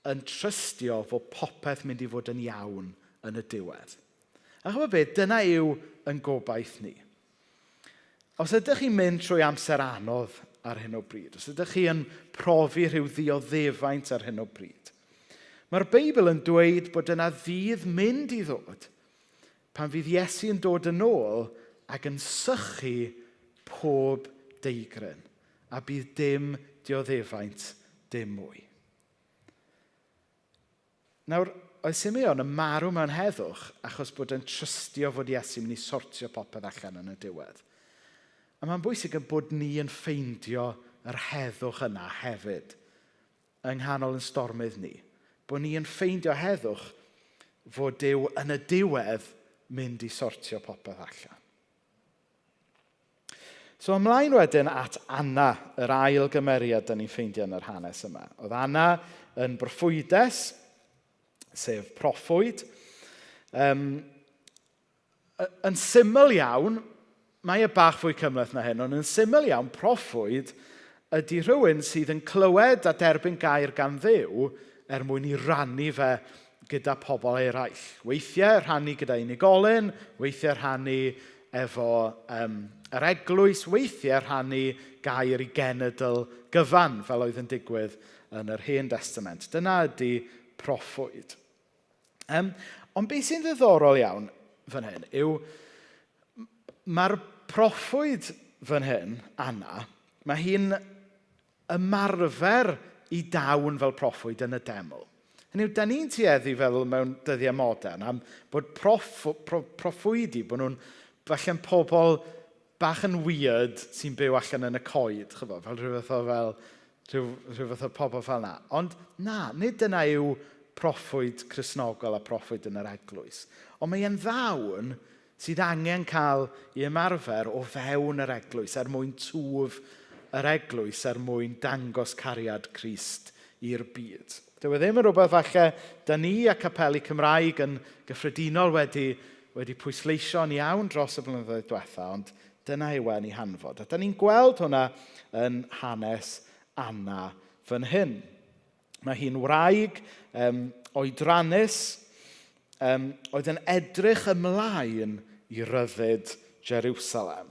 yn trystio fod popeth mynd i fod yn iawn yn y diwedd. A chybod beth, dyna yw yn gobaith ni. Os ydych chi'n mynd trwy amser anodd ar hyn o bryd, os ydych chi yn profi rhyw ddioddefaint ar hyn o bryd, mae'r Beibl yn dweud bod yna ddydd mynd i ddod pan fydd Iesu yn dod yn ôl ac yn sychu pob deigryn, a bydd dim dioddefaint dim mwy. Nawr, oedd Simeon yn marw mewn heddwch achos bod yn trystio fod Iesu mynd i sortio popeth allan yn y diwedd. A mae'n bwysig yn bod ni yn ffeindio yr heddwch yna hefyd yng nghanol yn stormydd ni. Bod ni yn ffeindio heddwch fod Duw yn y diwedd mynd i sortio popeth allan. So ymlaen wedyn at Anna, yr ail gymeriad da ni'n ffeindio yn yr hanes yma. Oedd Anna yn broffwydes, sef proffwyd. Yn syml iawn, mae e bach fwy cymhleth na hyn, ond yn syml iawn, proffwyd ydy rhywun sydd yn clywed a derbyn gair gan Dduw mwyn i rannu fe gyda pobl eraill. Weithiau rhannu gyda unigolyn, weithiau rhannu efo yr eglwys, weithiau rhannu gair i genedl gyfan, fel oedd yn digwydd yn yr Hen Testament. Dyna ydy proffwyd. Ond beth sy'n ddiddorol iawn fan hyn yw mae'r proffwyd fan hyn, Anna, mae hi'n ymarfer i dawn fel proffwyd yn y deml. Hynny yw, da ni'n tueddu fel mewn dyddiau modern am bod proffwydi, bod nhw'n falle'n pobl bach yn weird sy'n byw allan yn y coed, fel rhyw fath o pobl fel yna. Ond na, nid dyna yw proffwyd Cristnogol a proffwyd yn yr eglwys. Ond mae e'n ddawn sydd angen cael ei ymarfer o fewn yr eglwys mwyn twf yr eglwys mwyn dangos cariad Crist i'r byd. Dyw e ddim yn rhywbeth falle da ni a Capeli Cymraeg yn gyffredinol wedi pwysleisio'n iawn dros y blynyddoedd diwethaf, ond dyna yw e'n ei hanfod. A da ni'n gweld hwnna yn hanes Anna fan hyn. Mae hi'n wraig oedrannus oedd yn edrych ymlaen i ryddid Jerusalem.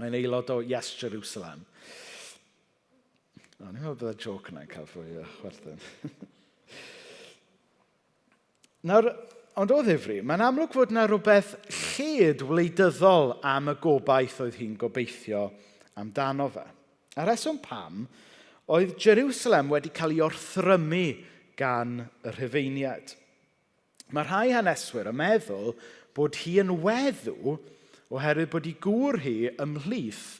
Mae'n aelod o Yes Jerusalem. Ni'n meddwl bydd y joc yna'n cael fwy o chwerthin. Nawr, ond o ddifri, mae'n amlwg fod yna rhywbeth lled wleidyddol am y gobaith oedd hi'n gobeithio amdano fe. A reswm pam, oedd Jerusalem wedi cael ei orthrymu gan y Rhufeiniaid. Mae rhai haneswyr yn meddwl bod hi yn weddw oherwydd bod ei gŵr hi ymhlith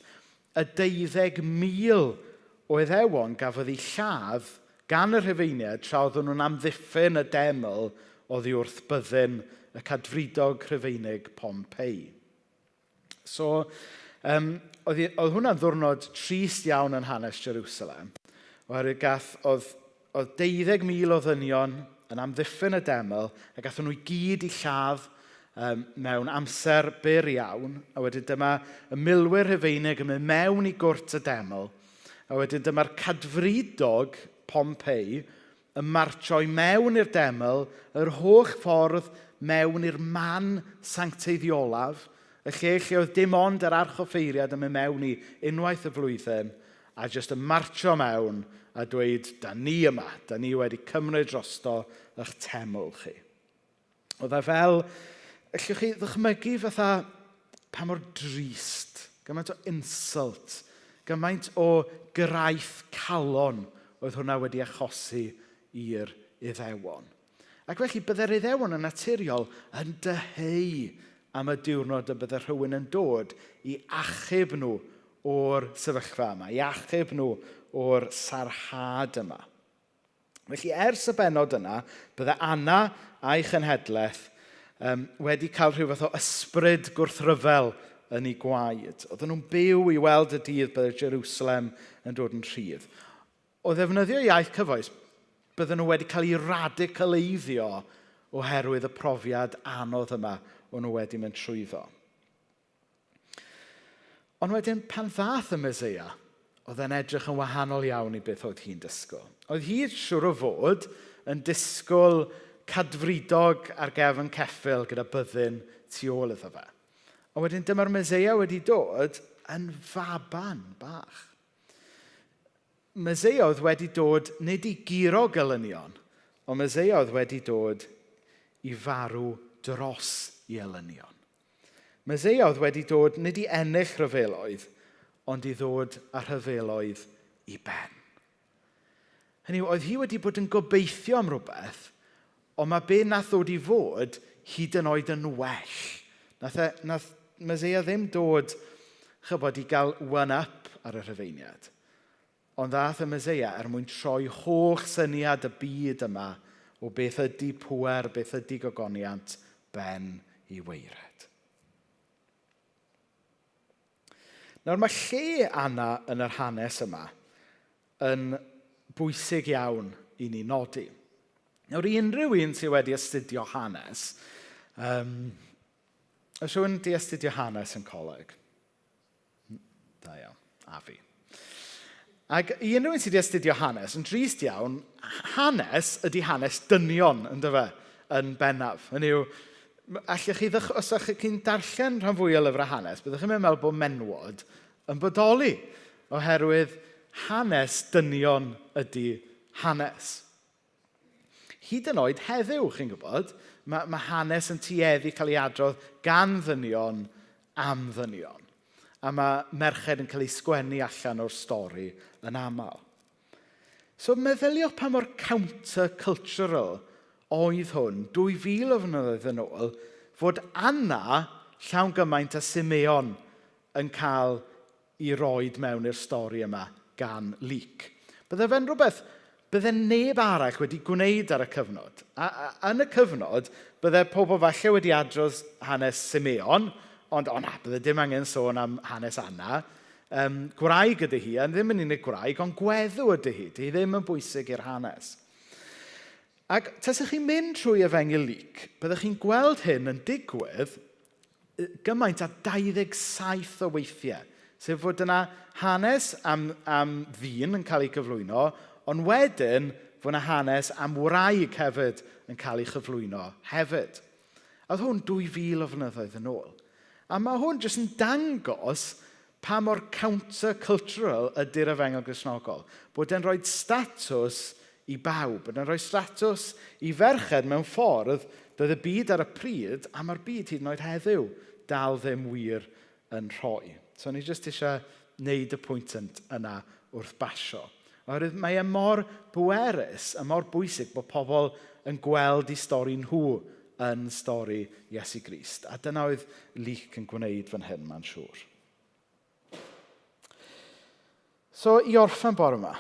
y 12,000 o Iddewon gafodd ei lladd gan y Rhufeiniaid tra oedden nhw'n amddiffyn y deml oddi wrth byddin y Cadfridog Rhufeinig Pompei. So, oedd hwnna'n ddwrnod trist iawn yn hanes Jerusalem. Oherwydd oedd 12,000 o ddynion yn amddiffyn y deml a gathon nhw i gyd i lladd mewn amser byr iawn. A wedyn dyma y milwyr Rhufeinig yn mynd mewn i gwrt y deml. A wedyn dyma'r Cadfridog Pompei yn martio i mewn i'r deml yr holl ffordd mewn i'r man sancteiddiolaf, y lle oedd dim ond yr archoffeiriad yn mynd mewn i unwaith y flwyddyn a jyst yn martio mewn a dweud, da ni yma, da ni wedi cymryd drosto eich teml chi. Oedd e fel, allwch chi ddychmygu fatha pa mor drist, gymaint o insult, gymaint o graith calon oedd hwnna wedi achosi i'r Iddewon. Ac felly byddai'r Iddewon yn naturiol yn dyheu am y diwrnod y byddai rhywun yn dod i achub nhw o'r sefyllfa yma, i achub nhw o'r sarhad yma. Felly ers y benod yna, byddai Anna a'i chenhedlaeth wedi cael rhyw fath o ysbryd gwrthryfel yn ei gwaed. Oedden nhw'n byw i weld y dydd byddai Jerusalem yn dod yn rhydd. O ddefnyddio iaith cyfoes, bydden nhw wedi cael ei radicaleiddio oherwydd y profiad anodd yma o'n nhw wedi mynd trwyddo. Ond wedyn, pan ddath y Meseia, oedd e'n edrych yn wahanol iawn i beth oedd hi'n disgwyl. Oedd hi siŵr o fod yn disgwyl cadfridog ar gefn ceffyl gyda byddin tu ôl iddo fe. A wedyn dyma'r Meseia wedi dod yn faban bach. Meseia oedd wedi dod nid i guro gelynion, ond Meseia oedd wedi dod i farw dros i elynion. Meseia oedd wedi dod nid i ennill rhyfeloedd, ond i ddod â rhyfeloedd i ben. Hynny yw, oedd hi wedi bod yn gobeithio am rhywbeth, ond mae be nath ddod i fod hyd yn oed yn well. Nath Meseia ddim dod, chybod, i gael one-up ar y Rhufeiniaid. Ond ddath y Meseia mwyn troi holl syniad y byd yma o beth ydy pŵer, beth ydy gogoniant ben i weired. Nawr mae lle Anna yn yr hanes yma yn bwysig iawn i ni nodi. Nawr i unrhyw un sydd wedi astudio hanes, Oes rhywun wedi astudio hanes yn coleg? Da iawn, a fi. Ac i unrhyw un sydd wedi astudio hanes, yn drist iawn, hanes ydy hanes dynion, ynddo fe, yn bennaf. Hynny yw, allwch chi, os ydych chi'n darllen rhan fwy o lyfrau hanes, byddwch chi'n meddwl bod menwod yn bodoli, oherwydd hanes dynion ydy hanes. Hyd yn oed heddiw, chi'n gwybod, mae hanes yn tueddu cael ei adrodd gan ddynion am ddynion. A mae merched yn cael ei sgwennu allan o'r stori yn aml. So meddyliwch pa mor counter-cultural oedd hwn 2000 o flynyddoedd yn ôl, fod Anna llawn gymaint a Simeon yn cael ei roed mewn i'r stori yma gan Luc. Bydde fe'n rhywbeth bydde neb arall wedi gwneud ar y cyfnod. Yn y cyfnod, bydde pobl falle wedi adrodd hanes Simeon, ond na, bydde dim angen sôn am hanes Anna. Gwraig ydy hi, a ddim yn unig gwraig, ond gweddw ydy hi. Di ddim yn bwysig i'r hanes. Ac tasech chi'n mynd trwy efengyl Luc, byddech chi'n gweld hyn yn digwydd gymaint a 27 o weithiau. Sef fod yna hanes am ddyn yn cael ei gyflwyno, ond wedyn fod yna hanes am wraig hefyd yn cael ei chyflwyno hefyd. A oedd hwn 2000 o flynyddoedd yn ôl. A mae hwn jyst yn dangos pa mor counter-cultural ydy'r efengyl Gristnogol. Bod e'n rhoi statws i bawb, bod e'n rhoi statws i ferched mewn ffordd doedd y byd ar y pryd, a mae'r byd hyd yn oed heddiw dal ddim wir yn rhoi. So ni jyst eisiau wneud y pwynt yna wrth basio. Oherwydd mae e mor bwerus a mor bwysig bod pobl yn gweld eu stori nhw yn stori Iesu Grist. A dyna oedd Luc yn gwneud fan hyn, mae'n siŵr. So, i orffen bore yma,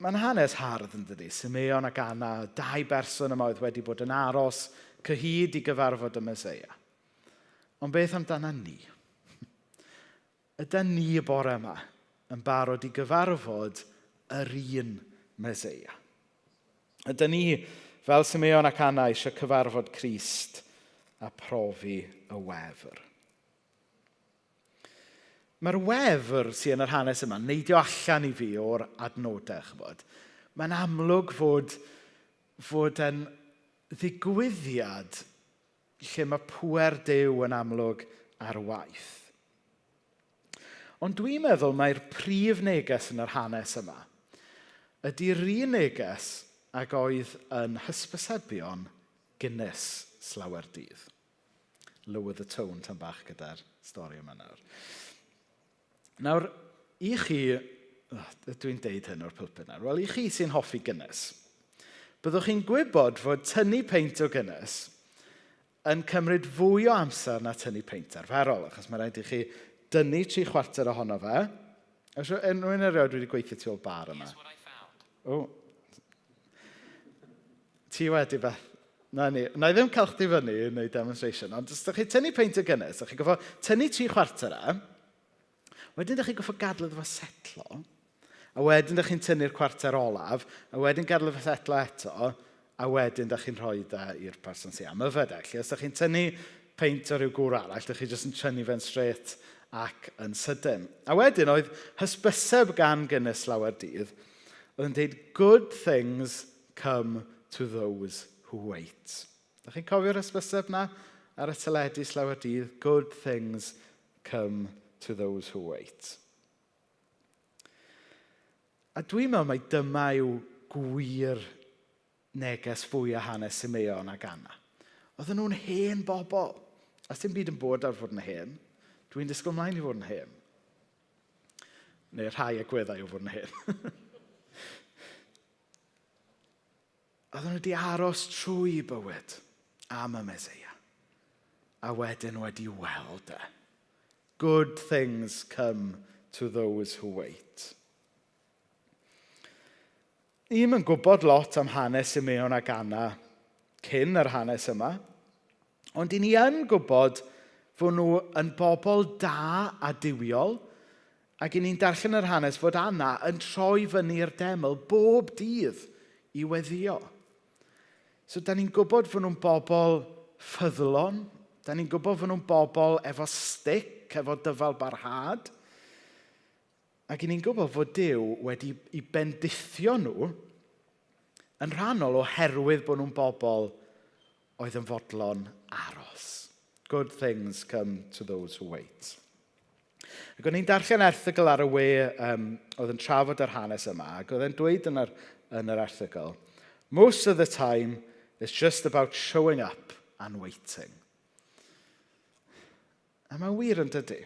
mae'n hanes hardd yn dydi. Simeon ac Anna, 2 berson yma oedd wedi bod yn aros cyhyd i gyfarfod y Meseia. Ond beth amdana ni? Yda ni y bore yma yn barod i gyfarfod yr un Meseia? Yda ni, fel Simeon ac Anna, eisiau cyfarfod Crist a profi y Wefr. Mae'r Wefr sy'n yn yr hanes yma yn neidio allan i fi o'r adnodau, chybod. Mae'n amlwg fod yn ddigwyddiad lle mae pŵer Duw yn amlwg ar waith. Ond dwi'n meddwl mae'r prif neges yn yr hanes yma ydy'r un neges ac oedd yn hysbysebion Guinness slawer dydd. Lower the tone tan bach gyda'r stori yma nawr. Nawr, i chi, dwi'n deud hyn o'r pulpit nawr, wel, i chi sy'n hoffi Guinness, byddwch chi'n gwybod fod tynnu peint o Guinness yn cymryd fwy o amser na tynnu peint arferol, achos mae rhaid i chi dynnu 3/4 ohono fe. Unrhyw erioed wedi gweithio tu ôl bar yma? O, ti wedi beth. Na i ddim cael chdi fyny yn ei demonstration, ond os ydych chi tynnu peint o Guinness, ydych chi'n goffo tynnu 3/4 wedyn ydych chi'n goffo gadw iddo fo setlo, a wedyn ydych chi'n tynnu'r cwarter olaf, a wedyn gadw iddo fo setlo eto, a wedyn ydych chi'n rhoi i'r person sy'n am yfed. Os ydych chi'n tynnu peint o ryw gwr arall, ydych chi jyst yn tynnu fe'n straight ac yn sydyn. A wedyn oedd hysbyseb gan Guinness lawer dydd, oedd yn dweud, good things come to those who wait. Ydych chi'n cofio'r hysbyseb na ar y teledu slawer dydd? Good things come to those who wait. A dwi'n meddwl mai dyma yw gwir neges fwy a hanes Simeon ac Anna. Oedden nhw'n hen bobl. Os dim byd yn bod ar fod yn hen, dwi'n disgwyl mlaen i fod yn hen. Neu rhai agweddau o fod yn hen. Oedden nhw wedi aros trwy bywyd am y Meseia. A wedyn wedi weld e. Good things come to those who wait. Ni'n yn gwybod lot am hanes Simeon ac Anna cyn yr hanes yma, ond ni yn gwybod fod nhw yn bobl da a diwiol, ac ni'n darllen yr hanes fod Anna yn troi fyny'r deml bob dydd i weddio. So, da ni'n gwybod fod nhw'n bobl ffyddlon, da ni'n gwybod fod nhw'n bobl efo stick, efo dyfal barhad. Ac 'y ni'n gwybod fod Duw wedi I bendithio nhw yn rhannol oherwydd bod nhw'n bobl oedd yn fodlon aros. Good things come to those who wait. Ac o'n i'n darllen erthygl ar y we oedd yn trafod yr hanes yma, ac oedd e'n dweud yn yr erthygl, most of the time, it's just about showing up and waiting. A mae'n wir yn dydy.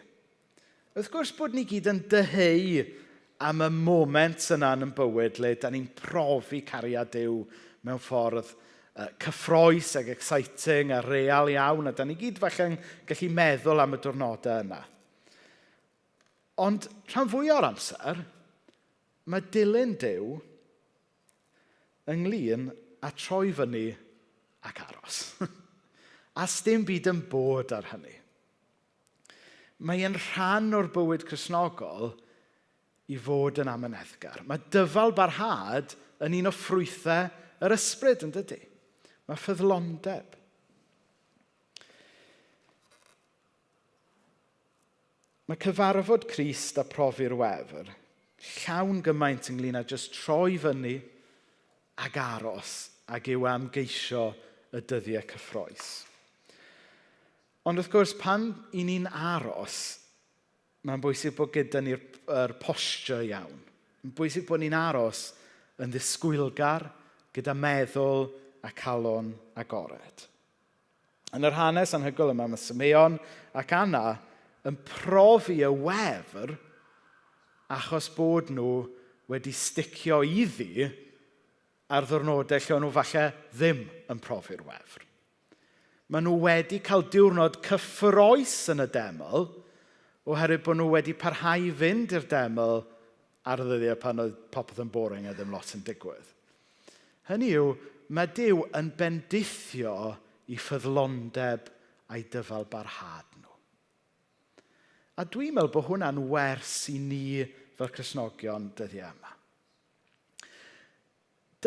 Wrth gwrs bod ni gyd yn dyheu am y moment yna yn bywyd le da ni'n profi cariad Duw mewn ffordd cyffroes ac exciting a real iawn, a da ni gyd falle'n gallu meddwl am y diwrnodau yna. Ond rhan fwy o'r amser, mae dilyn Duw ynglyn a troi fyny ac aros. A sdim byd yn bod ar hynny. Mae e'n rhan o'r bywyd Cristnogol I fod yn amyneddgar. Mae dyfal barhad yn un o ffrwythau yr ysbryd yn dydy. Mae ffyddlondeb. Mae cyfarfod Crist a Profi'r Wefr llawn gymaint ynglyn â jyst troi fyny ac aros ac yw am geisio y dyddiau cyffroes. Ond wrth gwrs, pan I ni'n aros, mae'n bwysig bod gyda ni'r posture iawn. Mae'n bwysig bod ni'n aros yn ddisgwylgar, gyda meddwl a calon agored. Yn yr hanes anhygoel yma, mae Simeon ac Anna yn profi y wefr achos bod nhw wedi sticio iddi ar ddiwrnodau lle nhw falle ddim yn profi'r wefr. Maen nhw wedi cael diwrnod cyffroes yn y deml oherwydd bod nhw wedi parhau fynd i'r deml ar y ddyddiau pan oedd popeth yn boring a ddim lot yn digwydd. Hynny yw, mae Duw yn bendithio I ffyddlondeb a'i dyfal barhad nhw. A dwi'n meddwl bod hwnna'n wers I ni fel Cristnogion dyddiau yma.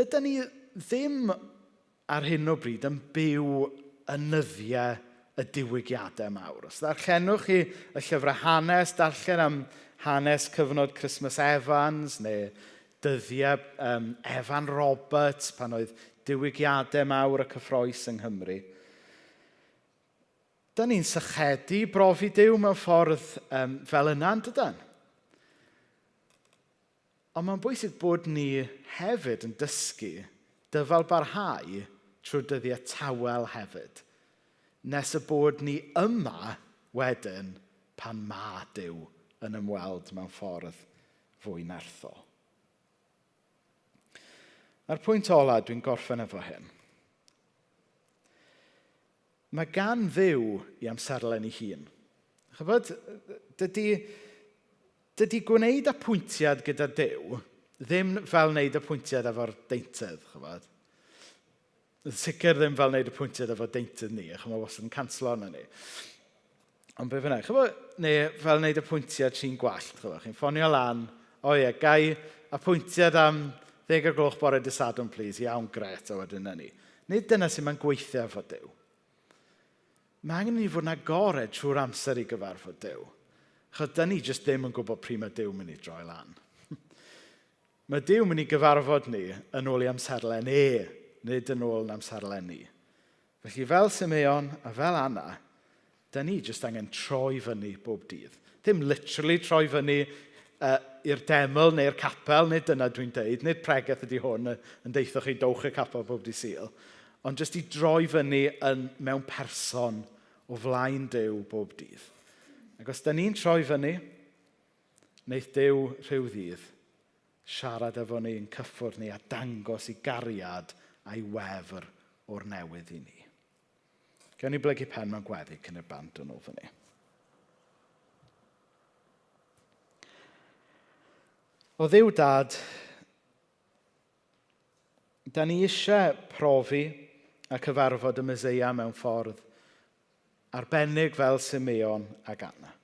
Dyda ni ddim ar hyn o bryd yn byw y nyddiau y diwygiadau mawr. Os darllenwch chi y llyfrau hanes, darllen am hanes cyfnod Christmas Evans neu dyddiau Evan Roberts pan oedd diwygiadau mawr y cyffroes yng Nghymru. Da ni'n sychedu brofi Duw mewn ffordd fel yna yn dydyn. Ond mae'n bwysig bod ni hefyd yn dysgu dyfal barhau trwy dyddiau tawel hefyd. Nes y bod ni yma wedyn pan ma Duw yn ymweld mewn ffordd fwy nerthol. A'r pwynt ola dwi'n gorffen efo hyn. Mae gan Dduw I amserlen ei hun. Chybod, dydy gwneud apwyntiad gyda Duw ddim fel wneud apwyntiad efo'r deintydd, chybod. Sicr ddim fel wneud apwyntiad efo deintydd ni, achos mae wastad yn canslo yna ni. Ond be fynnag, chybod, neu fel wneud apwyntiad sy'n gwallt, chybod, chi'n ffonio lan, gai apwyntiad am 10 o'r gloch bore dydd Sadwrn, please, iawn gret a wedyn yna ni. Nid dyna sy'n mae'n gweithio efo Duw. Mae angen ni fod yn agored trwy'r amser I gyfarfod Duw. Chod, da ni jyst ddim yn gwybod pryd mae Duw mynd I droi lan. Mae Duw mynd I gyfarfod ni yn ôl I amserlen nid yn ôl yn amserlen ni. Felly fel Simeon a fel Anna, da ni jyst angen troi fyny bob dydd. Ddim literally troi fyny i'r deml neu'r capel, nid dyna dwi'n deud, nid pregeth ydy hwn yn deitho chi dowch y capel bob dydd Sul, ond jyst I droi fyny mewn person o flaen Duw bob dydd. Ac os da ni'n troi fyny, wneith Duw rhyw ddydd siarad efo ni yn cyffwrdd ni a dangos I gariad a'i wefr o'r newydd I ni. Gawn ni blygu pen mewn gweddi cyn y band yn ôl fyny. O Dduw Dad, da ni eisiau profi a cyfarfod y Meseia mewn ffordd arbennig fel Simeon ac Anna.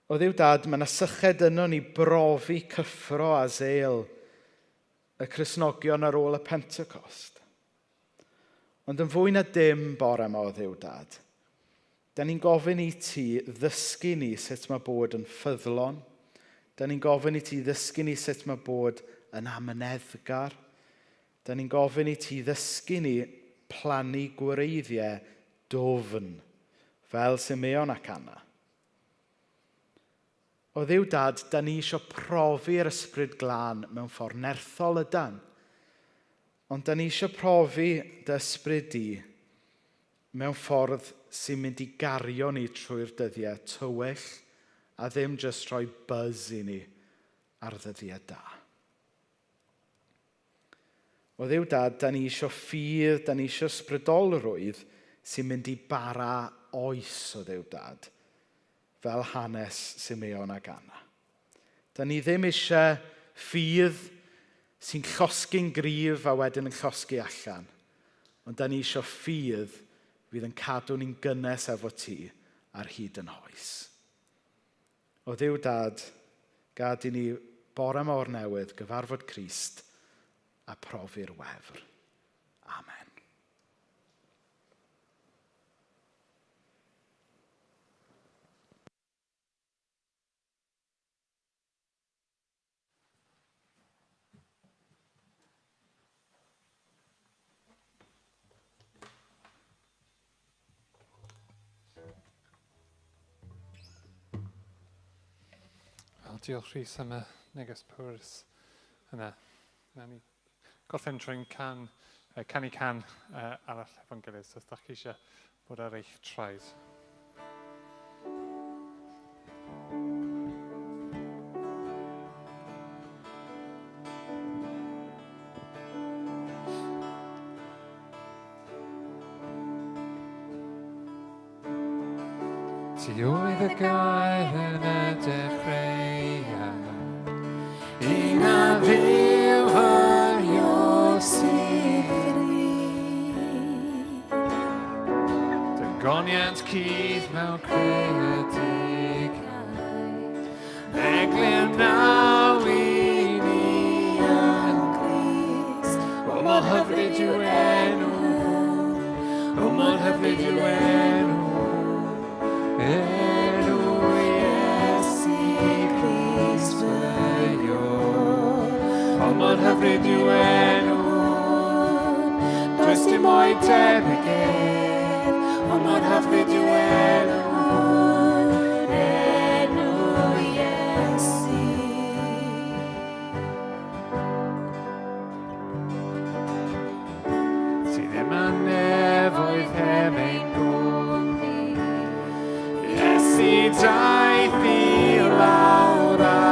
O Dduw Dad, mae yna syched yno ni brofi cyffro a zeil y Cristnogion ar ôl y Pentecost. Ond yn fwy na dim bore yma o Dduw Dad. Da ni'n gofyn i ti ddysgu ni sut mae bod yn ffyddlon. Da ni'n gofyn i ti ddysgu ni sut mae bod yn amyneddgar. Da ni'n gofyn i ti ddysgu ni plannu gwreiddiau dofn, fel Simeon ac Anna. O Dduw Dad, da ni eisiau profi'r ysbryd glân mewn ffordd nerthol ydan. Ond da ni eisiau profi dy ysbryd di mewn ffordd sy'n mynd i gario ni trwy'r dyddiau tywyll a ddim jyst rhoi buzz i ni ar ddyddiau da. O Dduw Dad, da ni eisiau ffydd, da ni eisiau ysbrydolrwydd sy'n mynd i bara oes o Dduw Dad, fel hanes Simeon ac Anna. Da ni ddim eisiau ffydd sy'n llosgu'n gryf a wedyn yn llosgu allan, ond da ni eisiau ffydd fydd yn cadw ni'n gynnes efo ti ar hyd yn oes. O Dduw Dad, gad i ni bore mawr newydd gyfarfod Crist a profi'r wefr. Amen. Diolch Rhys am y neges pwrs yna. Nawn ni gorffen trwy'n canu can arall efo'n gilydd, so os ydych chi eisiau bod ar eich traed. Ti oedd y gair yn y dechreuad, un a ddiw hynio sifri. Dy goniant cydd mewn creadigau, eglyn naw i ni yn Crist. O mor hyfryd yw enw, o mor hyfryd yw enw, enw Iesu Crist fy o mor hyfryd yw enw, does dim oed tebyg ef, o mor hyfryd yw enw, enw Iesu. Ti ddim yn nefoedd heb ein gwmni, Iesu daeth i lawr ar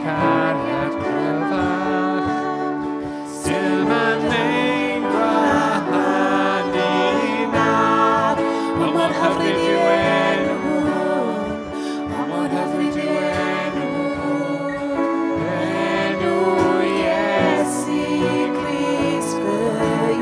cariad gryfach, still ma'n ein gwahan i nawr. O mor hyfryd yw enw, o mor hyfryd yw enw Iesu Crist fy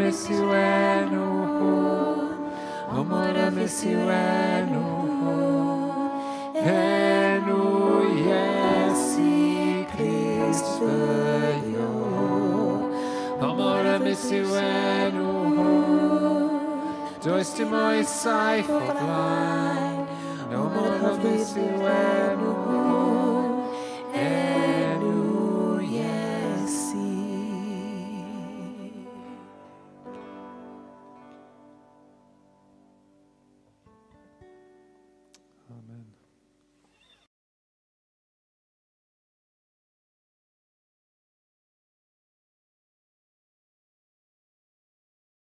ymys yw enw hwn, o mor ymys yw enw hwn, enw Iesu Crist fyny, o mor ymys yw enw hwn, does dim oes saith o blaen, o mor ymys yw enw hwn.